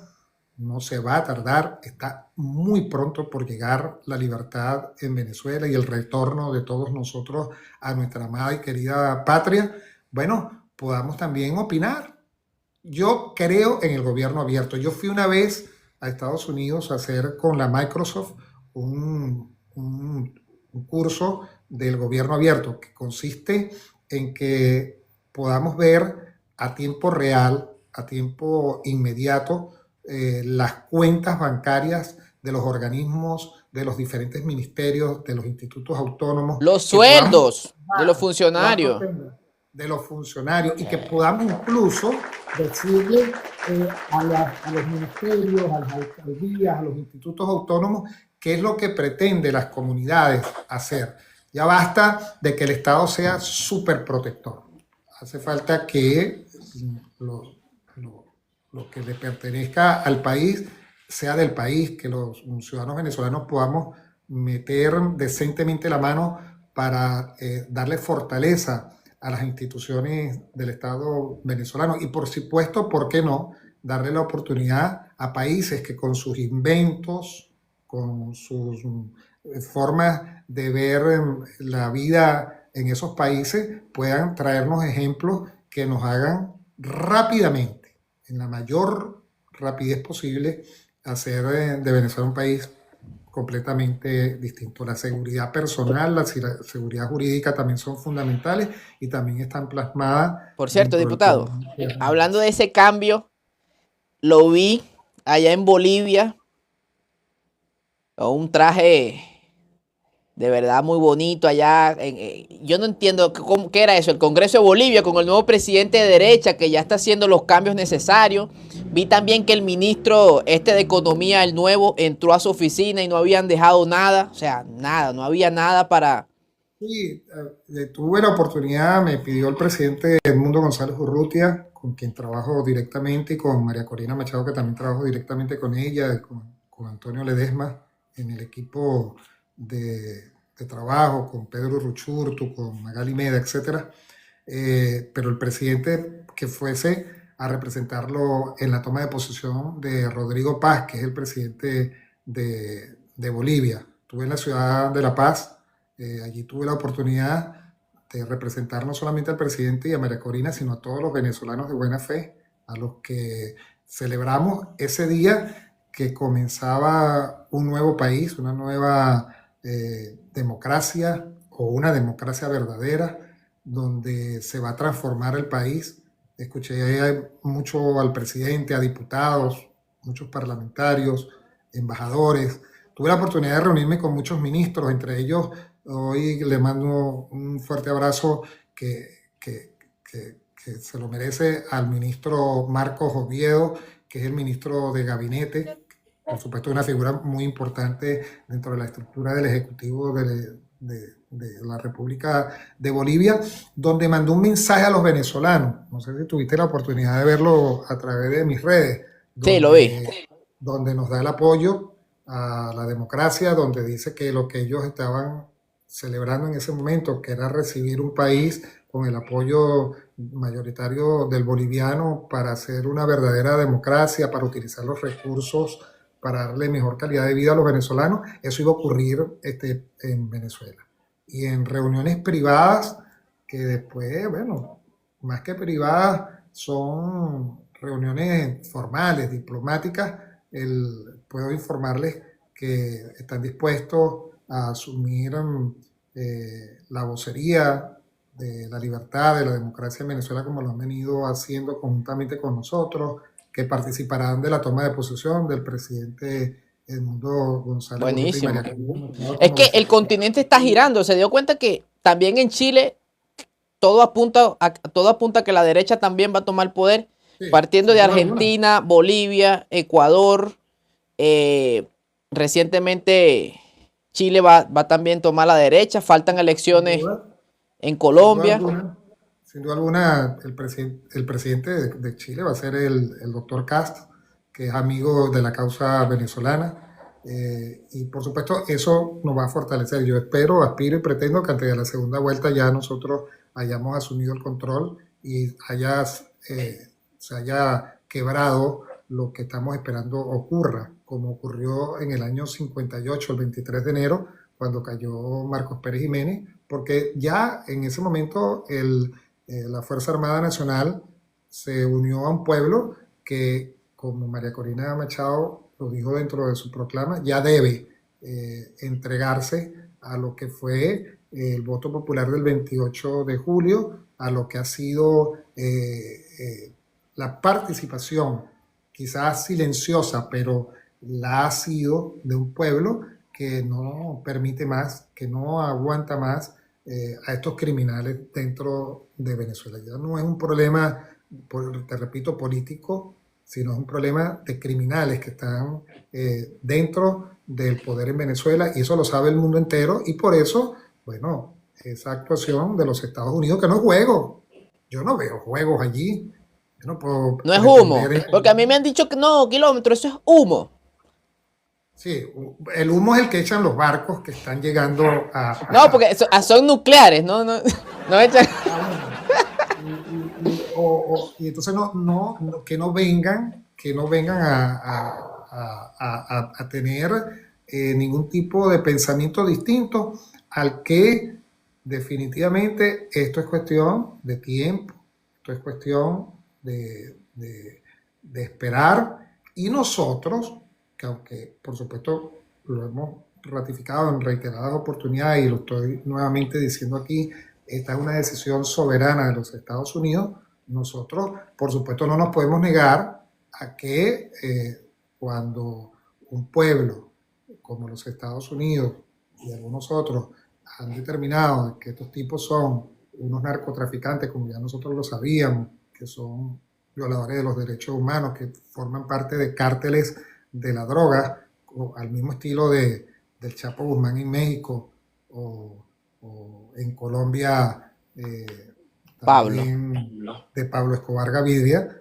no se va a tardar, está muy pronto por llegar la libertad en Venezuela y el retorno de todos nosotros a nuestra amada y querida patria. Bueno, podamos también opinar. Yo creo en el gobierno abierto. Yo fui una vez a Estados Unidos a hacer con la Microsoft un curso del gobierno abierto que consiste en que podamos ver a tiempo real, a tiempo inmediato, las cuentas bancarias de los organismos, de los diferentes ministerios, de los institutos autónomos. Los sueldos de los funcionarios. De los funcionarios y que podamos incluso decirle a los ministerios, a las alcaldías, a los institutos autónomos, qué es lo que pretende las comunidades hacer. Ya basta de que el Estado sea súper protector. Hace falta que los lo que le pertenezca al país sea del país, que los ciudadanos venezolanos podamos meter decentemente la mano para darle fortaleza a las instituciones del Estado venezolano y por supuesto, ¿por qué no? Darle la oportunidad a países que con sus inventos, con sus formas de ver la vida en esos países, puedan traernos ejemplos que nos hagan rápidamente, en la mayor rapidez posible, hacer de Venezuela un país completamente distinto. La seguridad personal, la seguridad jurídica también son fundamentales y también están plasmadas Por cierto, dentro del diputado, programa. hablando de ese cambio, lo vi allá en Bolivia, con un traje de verdad muy bonito allá. Yo no entiendo qué era eso, el Congreso de Bolivia con el nuevo presidente de derecha que ya está haciendo los cambios necesarios. Vi también que el ministro de Economía, el nuevo, entró a su oficina y no habían dejado nada, o sea, nada, no había nada para... Sí, tuve la oportunidad, me pidió el presidente Edmundo González Urrutia, con quien trabajo directamente, y con María Corina Machado, que también trabajo directamente con ella, y con Antonio Ledesma en el equipo de trabajo, con Pedro Ruchurtu, con Magali Meda, etcétera. Pero el presidente que fuese a representarlo en la toma de posesión de Rodrigo Paz, que es el presidente de Bolivia. Estuve en la ciudad de La Paz. Allí tuve la oportunidad de representar no solamente al presidente y a María Corina, sino a todos los venezolanos de buena fe, a los que celebramos ese día que comenzaba un nuevo país, una nueva democracia o una democracia verdadera, donde se va a transformar el país. Escuché mucho al presidente, a diputados, muchos parlamentarios, embajadores. Tuve la oportunidad de reunirme con muchos ministros, entre ellos hoy le mando un fuerte abrazo que se lo merece al ministro Marcos Oviedo, que es el ministro de Gabinete, por supuesto una figura muy importante dentro de la estructura del Ejecutivo de la República de Bolivia, donde mandó un mensaje a los venezolanos. No sé si tuviste la oportunidad de verlo a través de mis redes, Sí, lo vi. donde nos da el apoyo a la democracia, donde dice que lo que ellos estaban celebrando en ese momento, que era recibir un país con el apoyo mayoritario del boliviano para hacer una verdadera democracia, para utilizar los recursos para darle mejor calidad de vida a los venezolanos, eso iba a ocurrir en Venezuela. Y en reuniones privadas, que después, bueno, más que privadas, son reuniones formales, diplomáticas, puedo informarles que están dispuestos a asumir la vocería de la libertad, de la democracia en Venezuela, como lo han venido haciendo conjuntamente con nosotros, que participarán de la toma de posesión del presidente Edmundo González Urrutia y Buenísimo. María Corina. Es que el continente está girando. Se dio cuenta que también en Chile todo apunta a que la derecha también va a tomar poder, Sí, partiendo sin de duda alguna. Argentina, Bolivia, Ecuador. Recientemente Chile va también a tomar la derecha. Faltan Sin elecciones duda, en sin duda Colombia. alguna, sin duda alguna, el presidente de Chile va a ser el doctor Cast, que es amigo de la causa venezolana. Y por supuesto, eso nos va a fortalecer. Yo espero, aspiro y pretendo que antes de la segunda vuelta ya nosotros hayamos asumido el control y se haya quebrado lo que estamos esperando ocurra, como ocurrió en el año 58, el 23 de enero, cuando cayó Marcos Pérez Jiménez, porque ya en ese momento la Fuerza Armada Nacional se unió a un pueblo que, como María Corina Machado lo dijo dentro de su proclama, ya debe entregarse a lo que fue el voto popular del 28 de julio, a lo que ha sido la participación, quizás silenciosa, pero la ha sido de un pueblo que no permite más, que no aguanta más a estos criminales dentro de Venezuela. Ya no es un problema, te repito, político, sino es un problema de criminales que están dentro del poder en Venezuela, y eso lo sabe el mundo entero, y por eso, bueno, esa actuación de los Estados Unidos, que no es juego, yo no veo juegos allí, Yo no puedo No es humo, pretender. porque a mí me han dicho que no, kilómetro, eso es humo. Sí, el humo es el que echan los barcos que están llegando No, porque son nucleares, no, no, no echan. bueno. Y entonces que no vengan a tener ningún tipo de pensamiento distinto al que definitivamente esto es cuestión de tiempo, esto es cuestión de esperar y nosotros, que aunque por supuesto lo hemos ratificado en reiteradas oportunidades y lo estoy nuevamente diciendo aquí, esta es una decisión soberana de los Estados Unidos. Nosotros, por supuesto, no nos podemos negar a que cuando un pueblo como los Estados Unidos y algunos otros han determinado que estos tipos son unos narcotraficantes, como ya nosotros lo sabíamos, que son violadores de los derechos humanos, que forman parte de cárteles de la droga, al mismo estilo del Chapo Guzmán en México o en Colombia Pablo. también de Pablo Escobar Gaviria,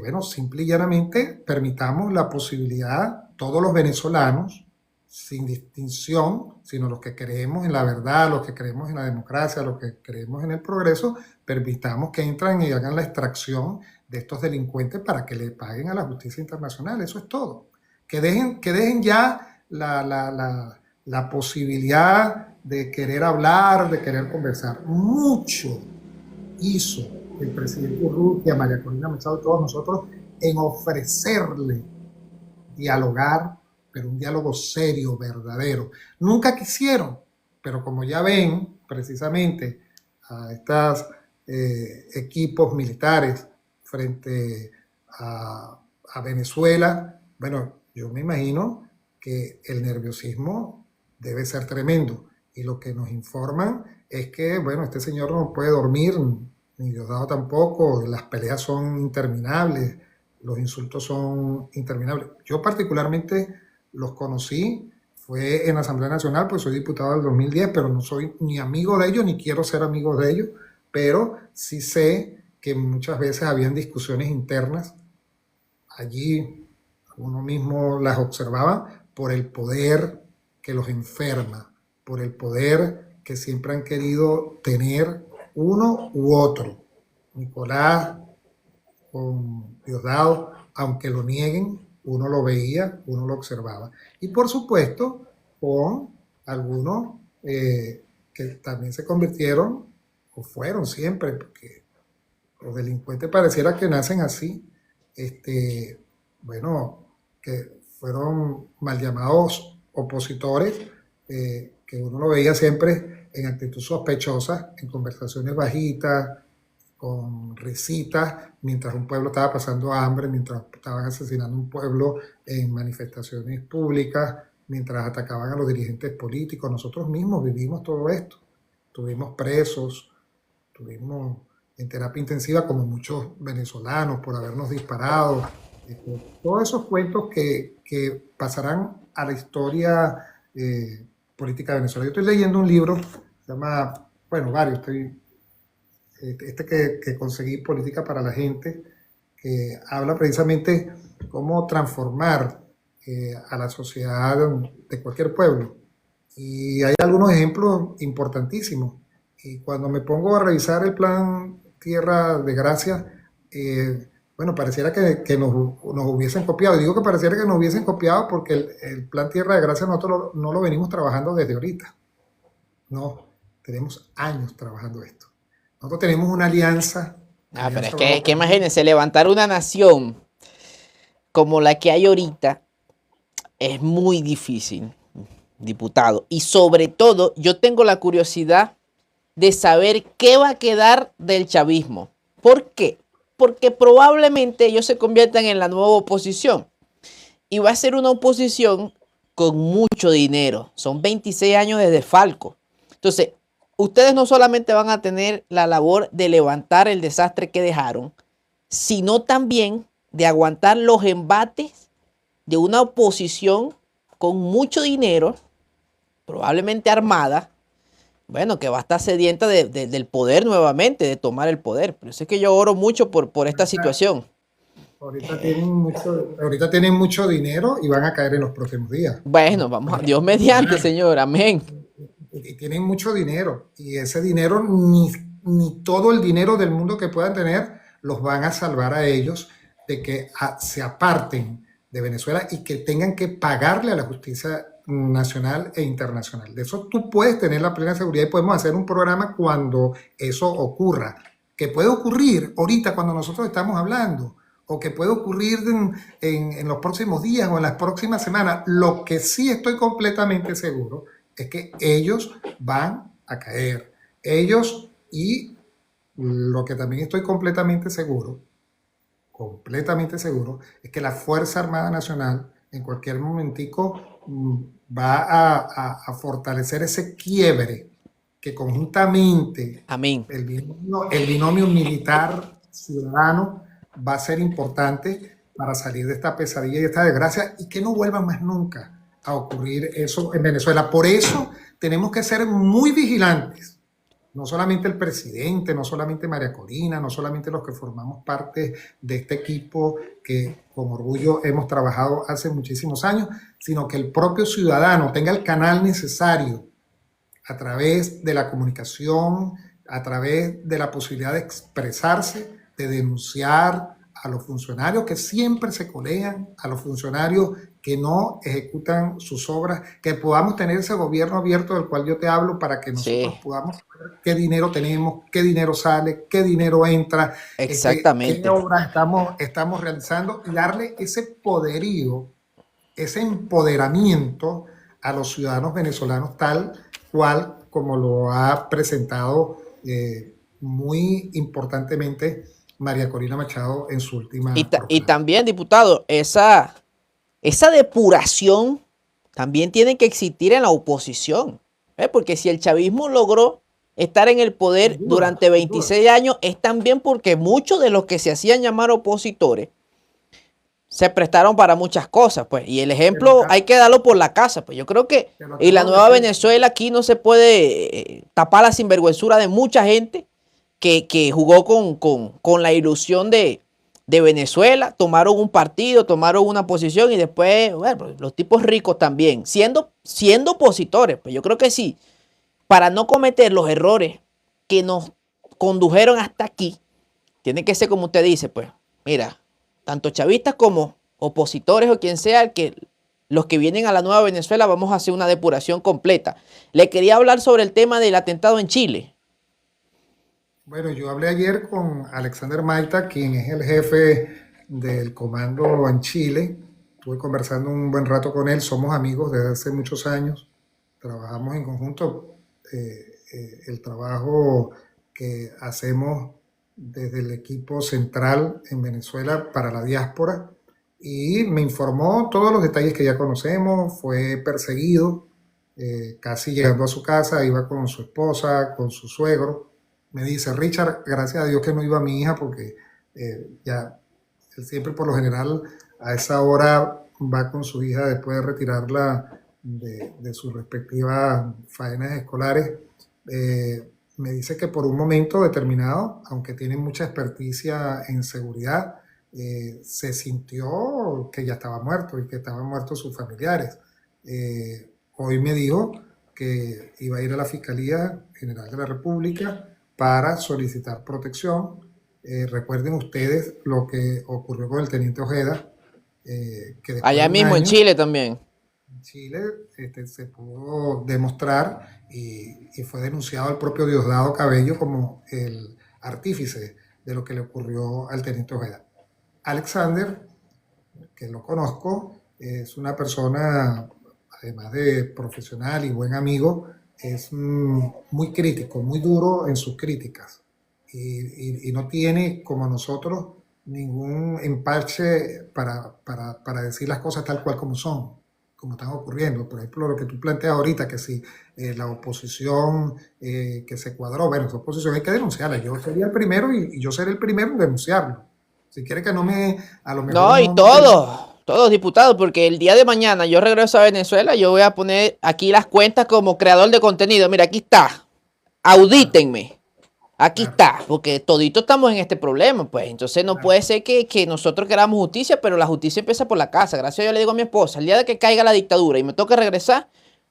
bueno, simple y llanamente permitamos la posibilidad, todos los venezolanos, sin distinción, sino los que creemos en la verdad, los que creemos en la democracia, los que creemos en el progreso, permitamos que entren y hagan la extracción de estos delincuentes para que le paguen a la justicia internacional. Eso es todo. Que dejen ya la posibilidad de querer hablar, de querer conversar. Mucho hizo el presidente Urrutia, María Corina Machado y todos nosotros en ofrecerle dialogar, pero un diálogo serio, verdadero. Nunca quisieron, pero como ya ven, precisamente a estos equipos militares frente a Venezuela, bueno, yo me imagino que el nerviosismo debe ser tremendo. Y lo que nos informan es que, bueno, este señor no puede dormir, ni Diosdado tampoco, las peleas son interminables, los insultos son interminables. Yo particularmente los conocí, fue en la Asamblea Nacional, pues soy diputado del 2010, pero no soy ni amigo de ellos, ni quiero ser amigo de ellos, pero sí sé que muchas veces habían discusiones internas allí, uno mismo las observaba, por el poder que los enferma, por el poder que siempre han querido tener uno u otro. Nicolás con Diosdado, aunque lo nieguen, uno lo veía, uno lo observaba. Y por supuesto, con algunos que también se convirtieron, o fueron siempre, porque los delincuentes pareciera que nacen así, bueno, que fueron mal llamados opositores, que uno lo veía siempre en actitud sospechosa, en conversaciones bajitas, con risitas, mientras un pueblo estaba pasando hambre, mientras estaban asesinando un pueblo en manifestaciones públicas, mientras atacaban a los dirigentes políticos. Nosotros mismos vivimos todo esto. Tuvimos presos, tuvimos en terapia intensiva como muchos venezolanos por habernos disparado. Todos esos cuentos que pasarán a la historia política de Venezuela. Yo estoy leyendo un libro, se llama, bueno, varios, que conseguí, Política para la Gente, que habla precisamente cómo transformar a la sociedad de cualquier pueblo. Y hay algunos ejemplos importantísimos. Y cuando me pongo a revisar el plan Tierra de Gracia, bueno, pareciera que nos hubiesen copiado. Y digo que pareciera que nos hubiesen copiado porque el plan Tierra de Gracia nosotros no lo venimos trabajando desde ahorita. No, tenemos años trabajando esto. Nosotros tenemos una alianza. Pero Alianza es que Europa. imagínense, levantar una nación como la que hay ahorita es muy difícil, diputado. Y sobre todo, yo tengo la curiosidad de saber qué va a quedar del chavismo. ¿Por qué? Porque probablemente ellos se conviertan en la nueva oposición. Y va a ser una oposición con mucho dinero. Son 26 años de desfalco. Entonces, ustedes no solamente van a tener la labor de levantar el desastre que dejaron, sino también de aguantar los embates de una oposición con mucho dinero, probablemente armada, bueno, que va a estar sedienta del poder nuevamente, de tomar el poder. Pero eso es que yo oro mucho por esta Ahorita, situación. ahorita tienen mucho dinero y van a caer en los próximos días. Bueno, vamos a Dios mediante, Señor, amén. Y tienen mucho dinero y ese dinero ni todo el dinero del mundo que puedan tener los van a salvar a ellos de que se aparten de Venezuela y que tengan que pagarle a la justicia nacional e internacional. De eso tú puedes tener la plena seguridad y podemos hacer un programa cuando eso ocurra, que puede ocurrir ahorita cuando nosotros estamos hablando o que puede ocurrir en los próximos días o en las próximas semanas. Lo que sí estoy completamente seguro es que ellos van a caer. Ellos y lo que también estoy completamente seguro, es que la Fuerza Armada Nacional en cualquier momentico va a fortalecer ese quiebre que conjuntamente Amén. el binomio militar ciudadano va a ser importante para salir de esta pesadilla y de esta desgracia y que no vuelva más nunca a ocurrir eso en Venezuela. Por eso tenemos que ser muy vigilantes, no solamente el presidente, no solamente María Corina, no solamente los que formamos parte de este equipo que con orgullo hemos trabajado hace muchísimos años, sino que el propio ciudadano tenga el canal necesario a través de la comunicación, a través de la posibilidad de expresarse, de denunciar a los funcionarios que siempre se colean, a los funcionarios que no ejecutan sus obras, que podamos tener ese gobierno abierto del cual yo te hablo para que nosotros Sí, podamos saber qué dinero tenemos, qué dinero sale, qué dinero entra, qué exactamente. obras estamos realizando y darle ese poderío, ese empoderamiento a los ciudadanos venezolanos tal cual como lo ha presentado muy importantemente María Corina Machado en su Y, última y proclama. también, diputado, esa depuración también tiene que existir en la oposición. Porque si el chavismo logró estar en el poder Sin duda, durante sin duda. 26 años, es también porque muchos de los que se hacían llamar opositores se prestaron para muchas cosas, pues. Y el Te lo, ejemplo hay que darlo por la casa, pues. Yo creo que te lo en la acabo de nueva decir. Venezuela aquí no se puede tapar la sinvergüenzura de mucha gente que jugó con la ilusión de Venezuela, tomaron un partido, tomaron una posición y después, bueno, pues, los tipos ricos también, siendo opositores. Pues yo creo que sí, para no cometer los errores que nos condujeron hasta aquí, tiene que ser como usted dice, pues, mira, tanto chavistas como opositores o quien sea, que los que vienen a la nueva Venezuela vamos a hacer una depuración completa. Le quería hablar sobre el tema del atentado en Chile. Bueno, yo hablé ayer con Alexander Maita, quien es el jefe del comando en Chile. Estuve conversando un buen rato con él, somos amigos desde hace muchos años, trabajamos en conjunto. El trabajo que hacemos desde el equipo central en Venezuela para la diáspora y me informó todos los detalles que ya conocemos. Fue perseguido, casi llegando a su casa, iba con su esposa, con su suegro. Me dice, Richard, gracias a Dios que no iba mi hija porque ya él siempre por lo general a esa hora va con su hija después de retirarla de sus respectivas faenas escolares. Me dice que por un momento determinado, aunque tiene mucha experticia en seguridad, se sintió que ya estaba muerto y que estaban muertos sus familiares. Hoy me dijo que iba a ir a la Fiscalía General de la República para solicitar protección. Recuerden ustedes lo que ocurrió con el teniente Ojeda, que después Allá de un mismo en año Chile también. en Chile se pudo demostrar y fue denunciado al propio Diosdado Cabello como el artífice de lo que le ocurrió al teniente Ojeda. Alexander, que lo conozco, es una persona, además de profesional y buen amigo, es muy crítico, muy duro en sus críticas y no tiene, como nosotros, ningún empache para decir las cosas tal cual como son, como están ocurriendo. Por ejemplo, lo que tú planteas ahorita, que si la oposición que se cuadró, bueno, esa oposición hay que denunciarla. Yo sería el primero y yo seré el primero en denunciarlo. Si quiere que no me, a lo mejor No, y no te... todos diputados, porque el día de mañana yo regreso a Venezuela, yo voy a poner aquí las cuentas como creador de contenido. Mira, aquí está. audítenme. Aquí claro, está, porque toditos estamos en este problema, pues. Entonces no claro. puede ser que nosotros queramos justicia, pero la justicia empieza por la casa. Gracias a Dios le digo a mi esposa, el día de que caiga la dictadura y me toque regresar,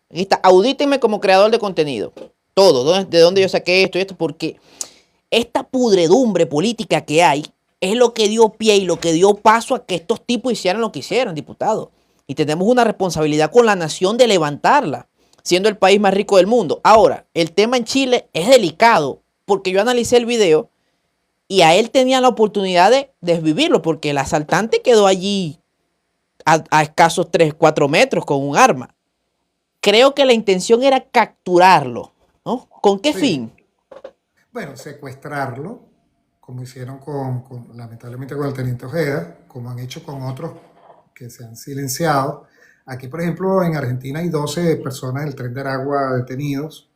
aquí está, audítenme como creador de contenido. Todo, de dónde yo saqué esto y esto, porque esta pudredumbre política que hay es lo que dio pie y lo que dio paso a que estos tipos hicieran lo que hicieron, diputados. Y tenemos una responsabilidad con la nación de levantarla, siendo el país más rico del mundo. Ahora, el tema en Chile es delicado, porque yo analicé el video y a él tenía la oportunidad de desvivirlo, porque el asaltante quedó allí a escasos 3, 4 metros con un arma. Creo que la intención era capturarlo, ¿no? ¿Con qué Sí. fin? Bueno, secuestrarlo, como hicieron lamentablemente con el teniente Ojeda, como han hecho con otros que se han silenciado. Aquí, por ejemplo, en Argentina hay 12 personas del Tren de Aragua detenidos.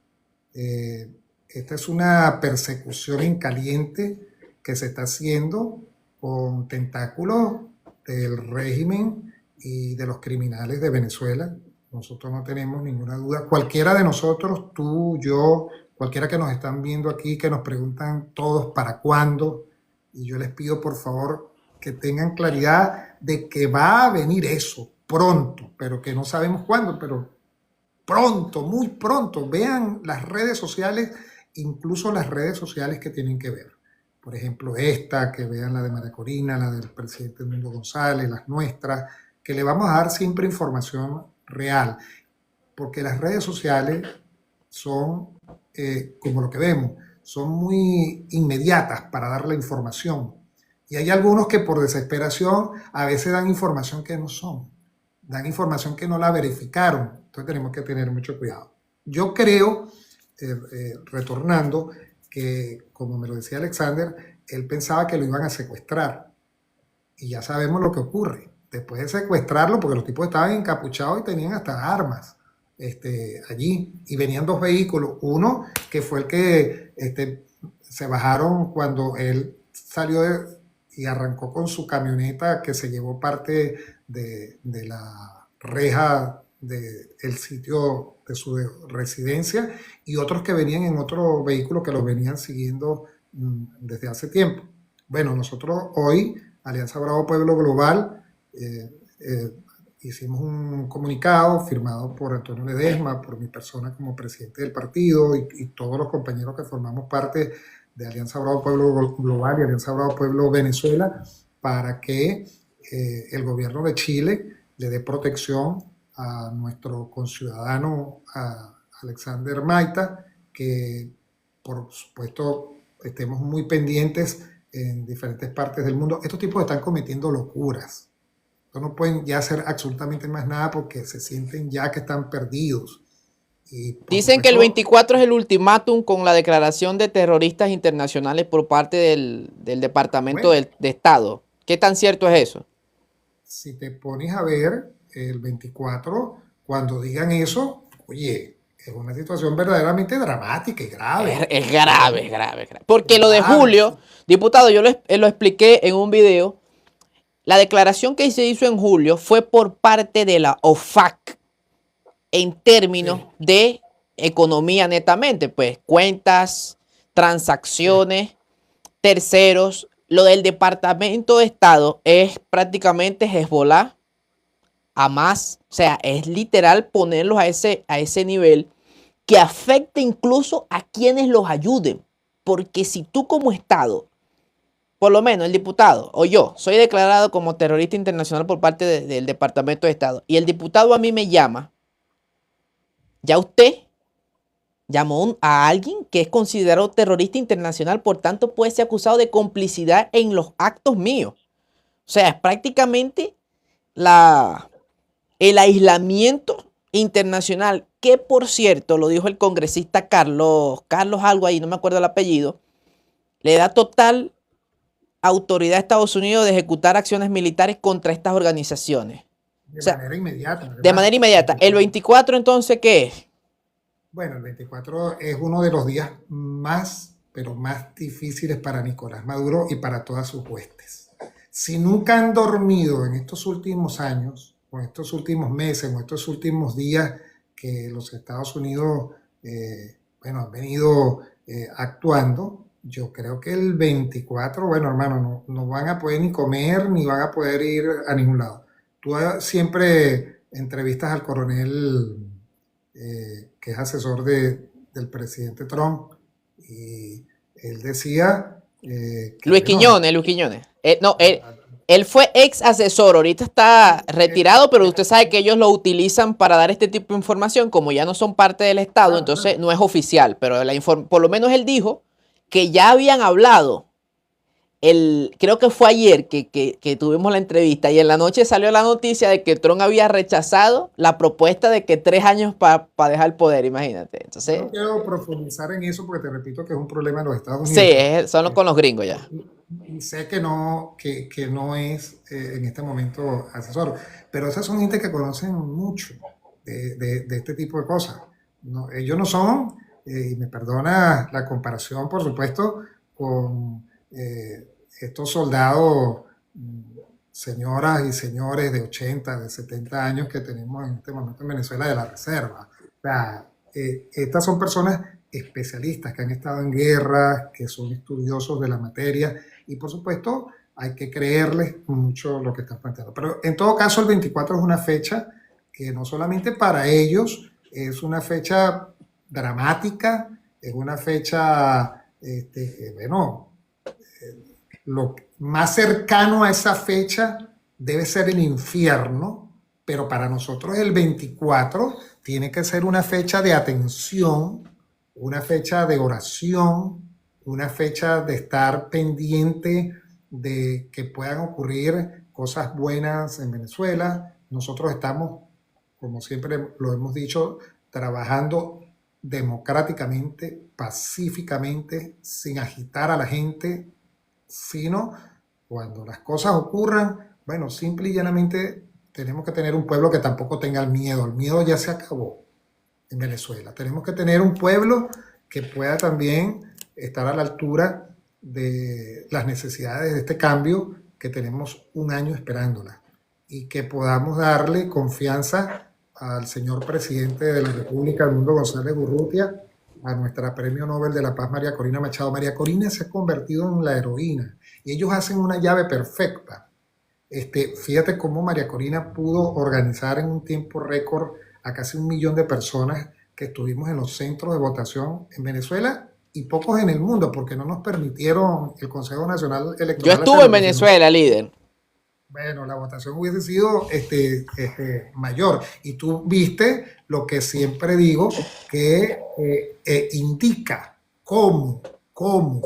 Eh, Esta es una persecución en caliente que se está haciendo con tentáculos del régimen y de los criminales de Venezuela. Nosotros no tenemos ninguna duda. Cualquiera de nosotros, tú, yo, cualquiera que nos están viendo aquí, que nos preguntan todos para cuándo, y yo les pido por favor que tengan claridad de que va a venir eso pronto, pero que no sabemos cuándo, pero pronto, muy pronto. Vean las redes sociales, incluso las redes sociales que tienen que ver. Por ejemplo, esta, que vean la de María Corina, la del presidente Mundo González, las nuestras, que le vamos a dar siempre información real, porque las redes sociales son, como lo que vemos, son muy inmediatas para dar la información. Y hay algunos que por desesperación a veces dan información que no son, dan información que no la verificaron. Entonces tenemos que tener mucho cuidado. Yo creo, retornando, que como me lo decía Alexander, él pensaba que lo iban a secuestrar. Y ya sabemos lo que ocurre. Después de secuestrarlo, porque los tipos estaban encapuchados y tenían hasta armas allí. Y venían dos vehículos. Uno que fue el que se bajaron cuando él salió y arrancó con su camioneta que se llevó parte de la reja del sitio de su residencia, y otros que venían en otro vehículo que los venían siguiendo desde hace tiempo. Bueno, nosotros hoy, Alianza Bravo Pueblo Global, hicimos un comunicado firmado por Antonio Ledesma, por mi persona como presidente del partido y todos los compañeros que formamos parte de Alianza Bravo Pueblo Global y Alianza Bravo Pueblo Venezuela, para que el gobierno de Chile le dé protección a nuestro conciudadano a Alexander Maita, que por supuesto estemos muy pendientes en diferentes partes del mundo. Estos tipos están cometiendo locuras. No pueden ya hacer absolutamente más nada porque se sienten ya que están perdidos. Y por Dicen que el supuesto, 24 es el ultimátum con la declaración de terroristas internacionales por parte del Departamento bueno, de Estado. ¿Qué tan cierto es eso? si te pones a ver el 24, cuando digan eso, oye, es una situación verdaderamente dramática y grave. Es grave, es grave, es grave. Porque lo de Grave. julio, diputado, yo lo expliqué en un video. La declaración que se hizo en julio fue por parte de la OFAC en términos Sí, de economía netamente, pues cuentas, sí. transacciones, terceros. Lo del Departamento de Estado es prácticamente Hezbollah a más, o sea, es literal ponerlos a ese nivel que afecte incluso a quienes los ayuden. Porque si tú como Estado, por lo menos el diputado o yo, soy declarado como terrorista internacional por parte del Departamento de Estado y el diputado a mí me llama, ya usted llamó a alguien que es considerado terrorista internacional, por tanto puede ser acusado de complicidad en los actos míos. O sea, es prácticamente la, el aislamiento internacional, que por cierto, lo dijo el congresista Carlos algo ahí, no me acuerdo el apellido, le da total autoridad a Estados Unidos de ejecutar acciones militares contra estas organizaciones. O De sea, manera inmediata, de además. manera inmediata. El 24 entonces, ¿qué es? Bueno, el 24 es uno de los días más, pero más difíciles para Nicolás Maduro y para todas sus huestes. Si nunca han dormido en estos últimos años, o en estos últimos meses, o en estos últimos días que los Estados Unidos, bueno, han venido actuando. Yo creo que el 24, bueno, hermano, no van a poder ni comer ni van a poder ir a ningún lado. Tú siempre entrevistas al coronel que es asesor del presidente Trump y él decía que, Luis bueno, Quiñones, Luis Quiñones. No, él fue ex asesor, ahorita está retirado, pero usted sabe que ellos lo utilizan para dar este tipo de información, como ya no son parte del Estado, claro, entonces claro. no es oficial, pero por lo menos él dijo que ya habían hablado. Creo que fue ayer que tuvimos la entrevista y en la noche salió la noticia de que Trump había rechazado la propuesta de que 3 años para dejar el poder, imagínate. Yo Entonces, no quiero profundizar en eso porque te repito que es un problema de los Estados sí, Unidos. son con los gringos ya. Y sé que no es en este momento asesor, pero esas son gente que conocen mucho de este tipo de cosas. No, ellos no son, y me perdona la comparación, por supuesto, con estos soldados, señoras y señores de 80, de 70 años que tenemos en este momento en Venezuela de la Reserva. O sea, estas son personas especialistas que han estado en guerras, que son estudiosos de la materia y por supuesto hay que creerles mucho lo que están planteando. Pero en todo caso el 24 es una fecha que no solamente para ellos es una fecha dramática, es una fecha, bueno, lo más cercano a esa fecha debe ser el infierno, pero para nosotros el 24 tiene que ser una fecha de atención, una fecha de oración, una fecha de estar pendiente de que puedan ocurrir cosas buenas en Venezuela. Nosotros estamos, como siempre lo hemos dicho, trabajando democráticamente, pacíficamente, sin agitar a la gente, sino cuando las cosas ocurran, bueno, simple y llanamente tenemos que tener un pueblo que tampoco tenga el miedo. El miedo ya se acabó en Venezuela. Tenemos que tener un pueblo que pueda también estar a la altura de las necesidades de este cambio que tenemos un año esperándola y que podamos darle confianza al señor presidente de la República, Edmundo González Urrutia, a nuestra Premio Nobel de la Paz, María Corina Machado. María Corina se ha convertido en la heroína y ellos hacen una llave perfecta. Fíjate cómo María Corina pudo organizar en un tiempo récord a casi 1 millón de personas que estuvimos en los centros de votación en Venezuela y pocos en el mundo porque no nos permitieron el Consejo Nacional Yo Electoral estuve en hacerlo, sino Venezuela, líder. bueno, la votación hubiese sido mayor. Y tú viste lo que siempre digo, que indica cómo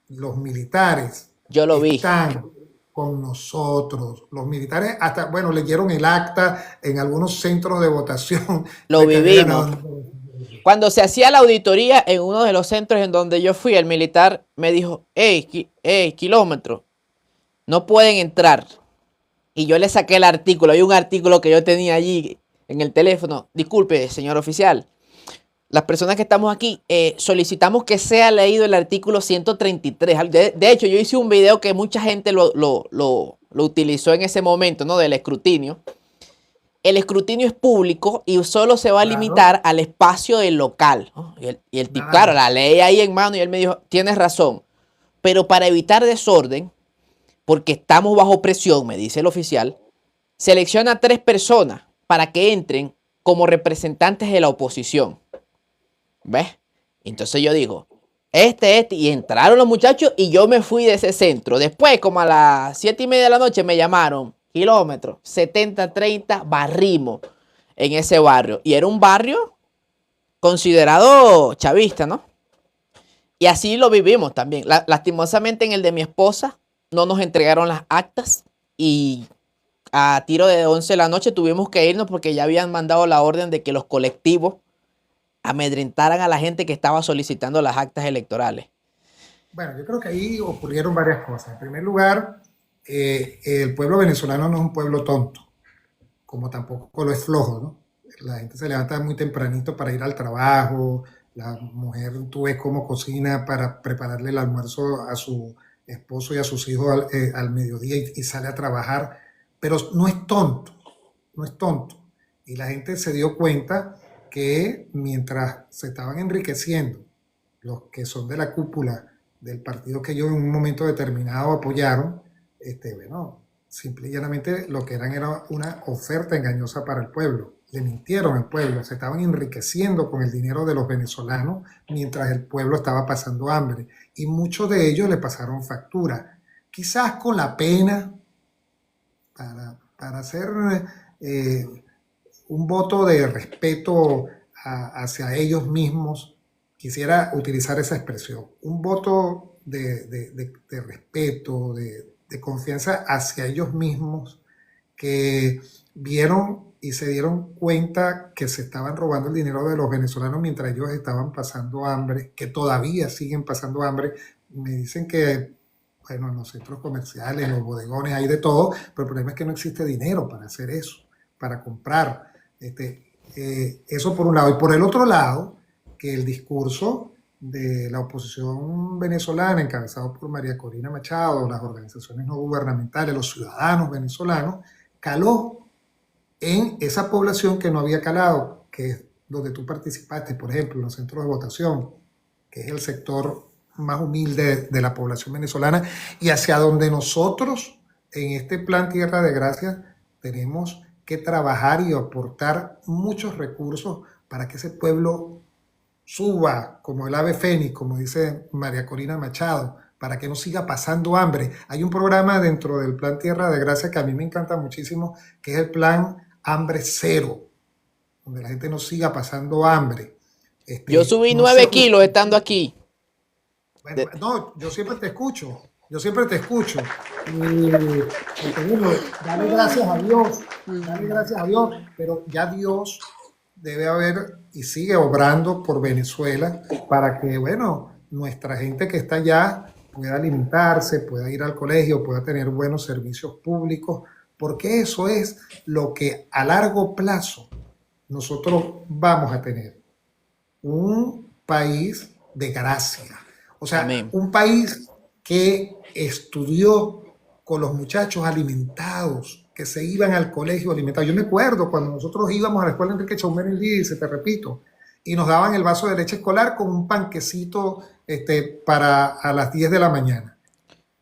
los militares Yo lo vi. están con nosotros. Los militares hasta, bueno, leyeron el acta en algunos centros de votación Lo de que había vivimos. ganado. Cuando se hacía la auditoría en uno de los centros en donde yo fui, el militar me dijo, hey, kilómetro, no pueden entrar. Y yo le saqué el artículo. Hay un artículo que yo tenía allí en el teléfono. Disculpe, señor oficial. Las personas que estamos aquí solicitamos que sea leído el artículo 133. De hecho, yo hice un video que mucha gente lo utilizó en ese momento, ¿no? Del escrutinio. El escrutinio es público y solo se va a Claro, limitar al espacio del local, ¿no? Y el tipo, nada claro, la más. ley ahí en mano y él me dijo, tienes razón. Pero para evitar desorden, porque estamos bajo presión, me dice el oficial, selecciona a 3 personas para que entren como representantes de la oposición. ¿Ves? Entonces yo digo, y entraron los muchachos y yo me fui de ese centro. Después, como a las 7:30 de la noche, me llamaron, kilómetros, 70-30, barrimos en ese barrio. Y era un barrio considerado chavista, ¿no? Y así lo vivimos también. Lastimosamente en el de mi esposa no nos entregaron las actas y a tiro de 11 de la noche tuvimos que irnos porque ya habían mandado la orden de que los colectivos amedrentaran a la gente que estaba solicitando las actas electorales. Bueno, yo creo que ahí ocurrieron varias cosas. En primer lugar, el pueblo venezolano no es un pueblo tonto, como tampoco lo es flojo, ¿no? La gente se levanta muy tempranito para ir al trabajo, la mujer tú ves cómo cocina para prepararle el almuerzo a su esposo y a sus hijos al mediodía y sale a trabajar, pero no es tonto, no es tonto. Y la gente se dio cuenta que mientras se estaban enriqueciendo los que son de la cúpula del partido que ellos en un momento determinado apoyaron, bueno, simple y llanamente lo que eran era una oferta engañosa para el pueblo. Le mintieron al pueblo, se estaban enriqueciendo con el dinero de los venezolanos mientras el pueblo estaba pasando hambre. Y muchos de ellos le pasaron factura. Quizás con la pena, para hacer eh, un voto de respeto hacia ellos mismos, quisiera utilizar esa expresión, un voto de respeto, de confianza hacia ellos mismos, que vieron y se dieron cuenta que se estaban robando el dinero de los venezolanos mientras ellos estaban pasando hambre, que todavía siguen pasando hambre. Me dicen que, bueno, en los centros comerciales, en los bodegones, hay de todo, pero el problema es que no existe dinero para hacer eso, para comprar. Eso por un lado. Y por el otro lado, que el discurso de la oposición venezolana, encabezado por María Corina Machado, las organizaciones no gubernamentales, los ciudadanos venezolanos, caló en esa población que no había calado, que es donde tú participaste, por ejemplo, en los centros de votación, que es el sector más humilde de la población venezolana, y hacia donde nosotros, en este plan Tierra de Gracia, tenemos que trabajar y aportar muchos recursos para que ese pueblo suba como el ave fénix, como dice María Corina Machado, para que no siga pasando hambre. Hay un programa dentro del plan Tierra de Gracia que a mí me encanta muchísimo, que es el plan Hambre Cero, donde la gente no siga pasando hambre. Yo subí No 9 sé, kilos estando aquí. bueno, no, yo siempre te escucho, yo siempre te escucho. Bueno, dale gracias a Dios, dale gracias a Dios, pero ya Dios debe haber y sigue obrando por Venezuela para que, bueno, nuestra gente que está allá pueda alimentarse, pueda ir al colegio, pueda tener buenos servicios públicos, porque eso es lo que a largo plazo nosotros vamos a tener. Un país de gracia. O sea, Amén. un país que estudió con los muchachos alimentados, que se iban al colegio alimentados. Yo me acuerdo cuando nosotros íbamos a la escuela Enrique Chaumer Dice, te repito, y nos daban el vaso de leche escolar con un panquecito para a las 10 de la mañana.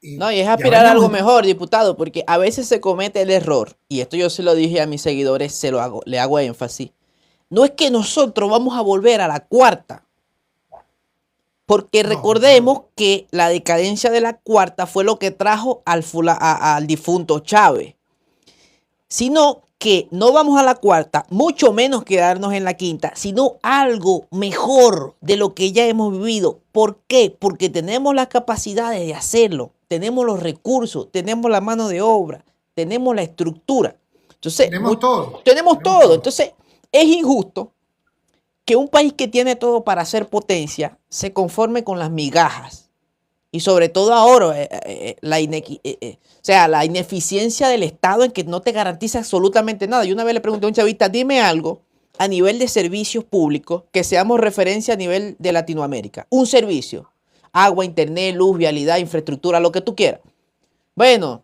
No, y es Ya aspirar a algo veníamos. mejor, diputado, porque a veces se comete el error, y esto yo se lo dije a mis seguidores, le hago énfasis. No es que nosotros vamos a volver a la cuarta, porque No, recordemos que la decadencia de la cuarta fue lo que trajo al difunto Chávez, sino que no vamos a la cuarta, mucho menos quedarnos en la quinta, sino algo mejor de lo que ya hemos vivido. ¿Por qué? Porque tenemos las capacidades de hacerlo, tenemos los recursos, tenemos la mano de obra, tenemos la estructura. Entonces, tenemos todo. tenemos Tenemos todo. todo. Entonces, es injusto que un país que tiene todo para ser potencia se conforme con las migajas. Y sobre todo ahora, la ineficiencia del Estado en que no te garantiza absolutamente nada. Yo una vez le pregunté a un chavista, dime algo a nivel de servicios públicos que seamos referencia a nivel de Latinoamérica. Un servicio, agua, internet, luz, vialidad, infraestructura, lo que tú quieras. Bueno,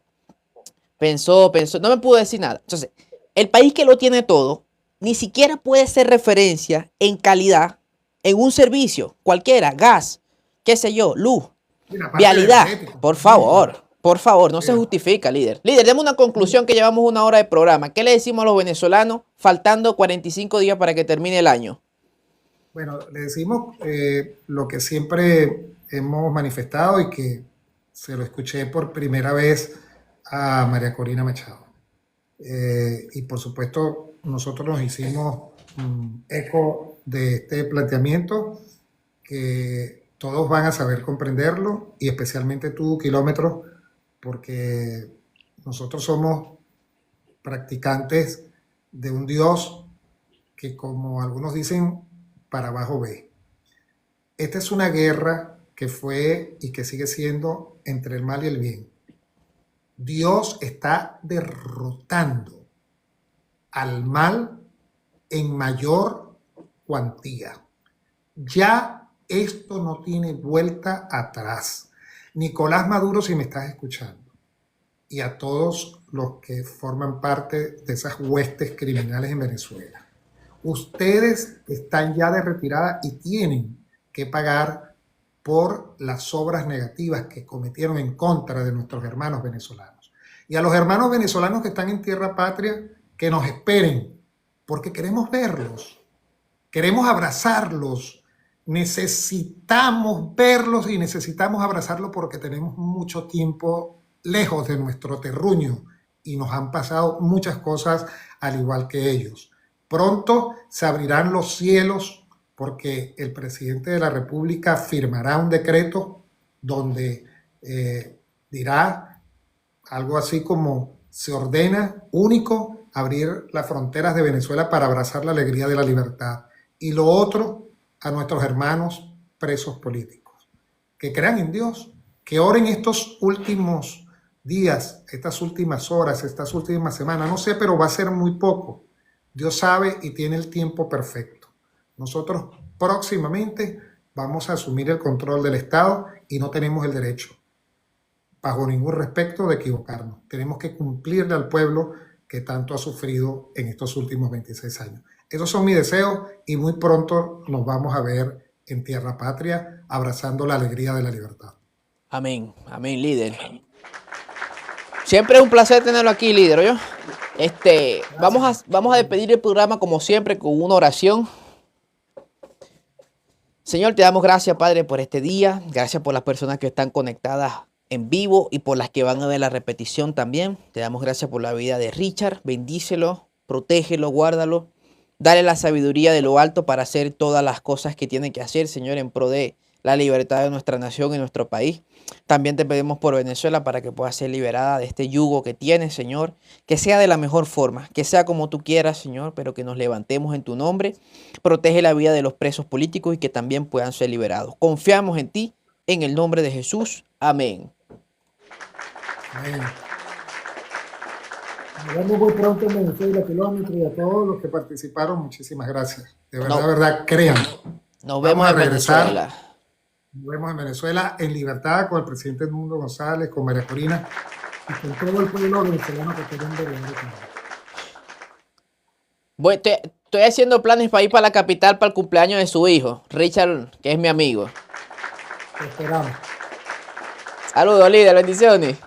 pensó, no me pudo decir nada. Entonces, el país que lo tiene todo, ni siquiera puede ser referencia en calidad en un servicio, cualquiera, gas, qué sé yo, luz. Vialidad, por favor, no se justifica, líder. Líder, demos una conclusión que llevamos 1 hora de programa. ¿Qué le decimos a los venezolanos faltando 45 días para que termine el año? Bueno, le decimos lo que siempre hemos manifestado y que se lo escuché por primera vez a María Corina Machado. Y por supuesto, nosotros nos hicimos eco de este planteamiento, que todos van a saber comprenderlo, y especialmente tú, Kilómetros, porque nosotros somos practicantes de un Dios que, como algunos dicen, para abajo ve. Esta es una guerra que fue y que sigue siendo entre el mal y el bien. Dios está derrotando al mal en mayor cuantía. Ya esto no tiene vuelta atrás. Nicolás Maduro, si me estás escuchando, y a todos los que forman parte de esas huestes criminales en Venezuela, Ustedes están ya de retirada y tienen que pagar por las obras negativas que cometieron en contra de nuestros hermanos venezolanos. Y a los hermanos venezolanos que están en tierra patria, que nos esperen, porque queremos verlos, queremos abrazarlos, necesitamos verlos y necesitamos abrazarlos porque tenemos mucho tiempo lejos de nuestro terruño y nos han pasado muchas cosas al igual que ellos. Pronto se abrirán los cielos porque el presidente de la República firmará un decreto donde dirá algo así como se ordena único abrir las fronteras de Venezuela para abrazar la alegría de la libertad. Y lo otro, a nuestros hermanos presos políticos, que crean en Dios, que oren estos últimos días, estas últimas horas, estas últimas semanas, no sé, pero va a ser muy poco. Dios sabe y tiene el tiempo perfecto. Nosotros próximamente vamos a asumir el control del Estado y no tenemos el derecho, bajo ningún respecto, de equivocarnos. Tenemos que cumplirle al pueblo que tanto ha sufrido en estos últimos 26 años. Esos son mis deseos y muy pronto nos vamos a ver en tierra patria abrazando la alegría de la libertad. Amén, amén, líder. Siempre es un placer tenerlo aquí, líder, ¿oyó? Vamos a despedir el programa como siempre con una oración. Señor, te damos gracias, Padre, por este día. Gracias por las personas que están conectadas en vivo y por las que van a ver la repetición también. Te damos gracias por la vida de Richard. Bendícelo, protégelo, guárdalo. Dale la sabiduría de lo alto para hacer todas las cosas que tiene que hacer, Señor, en pro de la libertad de nuestra nación y nuestro país. También te pedimos por Venezuela para que pueda ser liberada de este yugo que tiene, Señor. Que sea de la mejor forma, que sea como tú quieras, Señor, pero que nos levantemos en tu nombre. Protege la vida de los presos políticos y que también puedan ser liberados. Confiamos en ti, en el nombre de Jesús. Amén. Amén. Nos vemos muy pronto en Venezuela, kilómetros, y a todos los que participaron, muchísimas gracias. De verdad, créanme. Nos vemos en Venezuela. Nos vemos en Venezuela en libertad con el presidente Edmundo González, con María Corina y con todo el pueblo venezolano que quieren ver. Bueno, estoy haciendo planes para ir para la capital para el cumpleaños de su hijo, Richard, que es mi amigo. Te esperamos. Saludos, líder, bendiciones.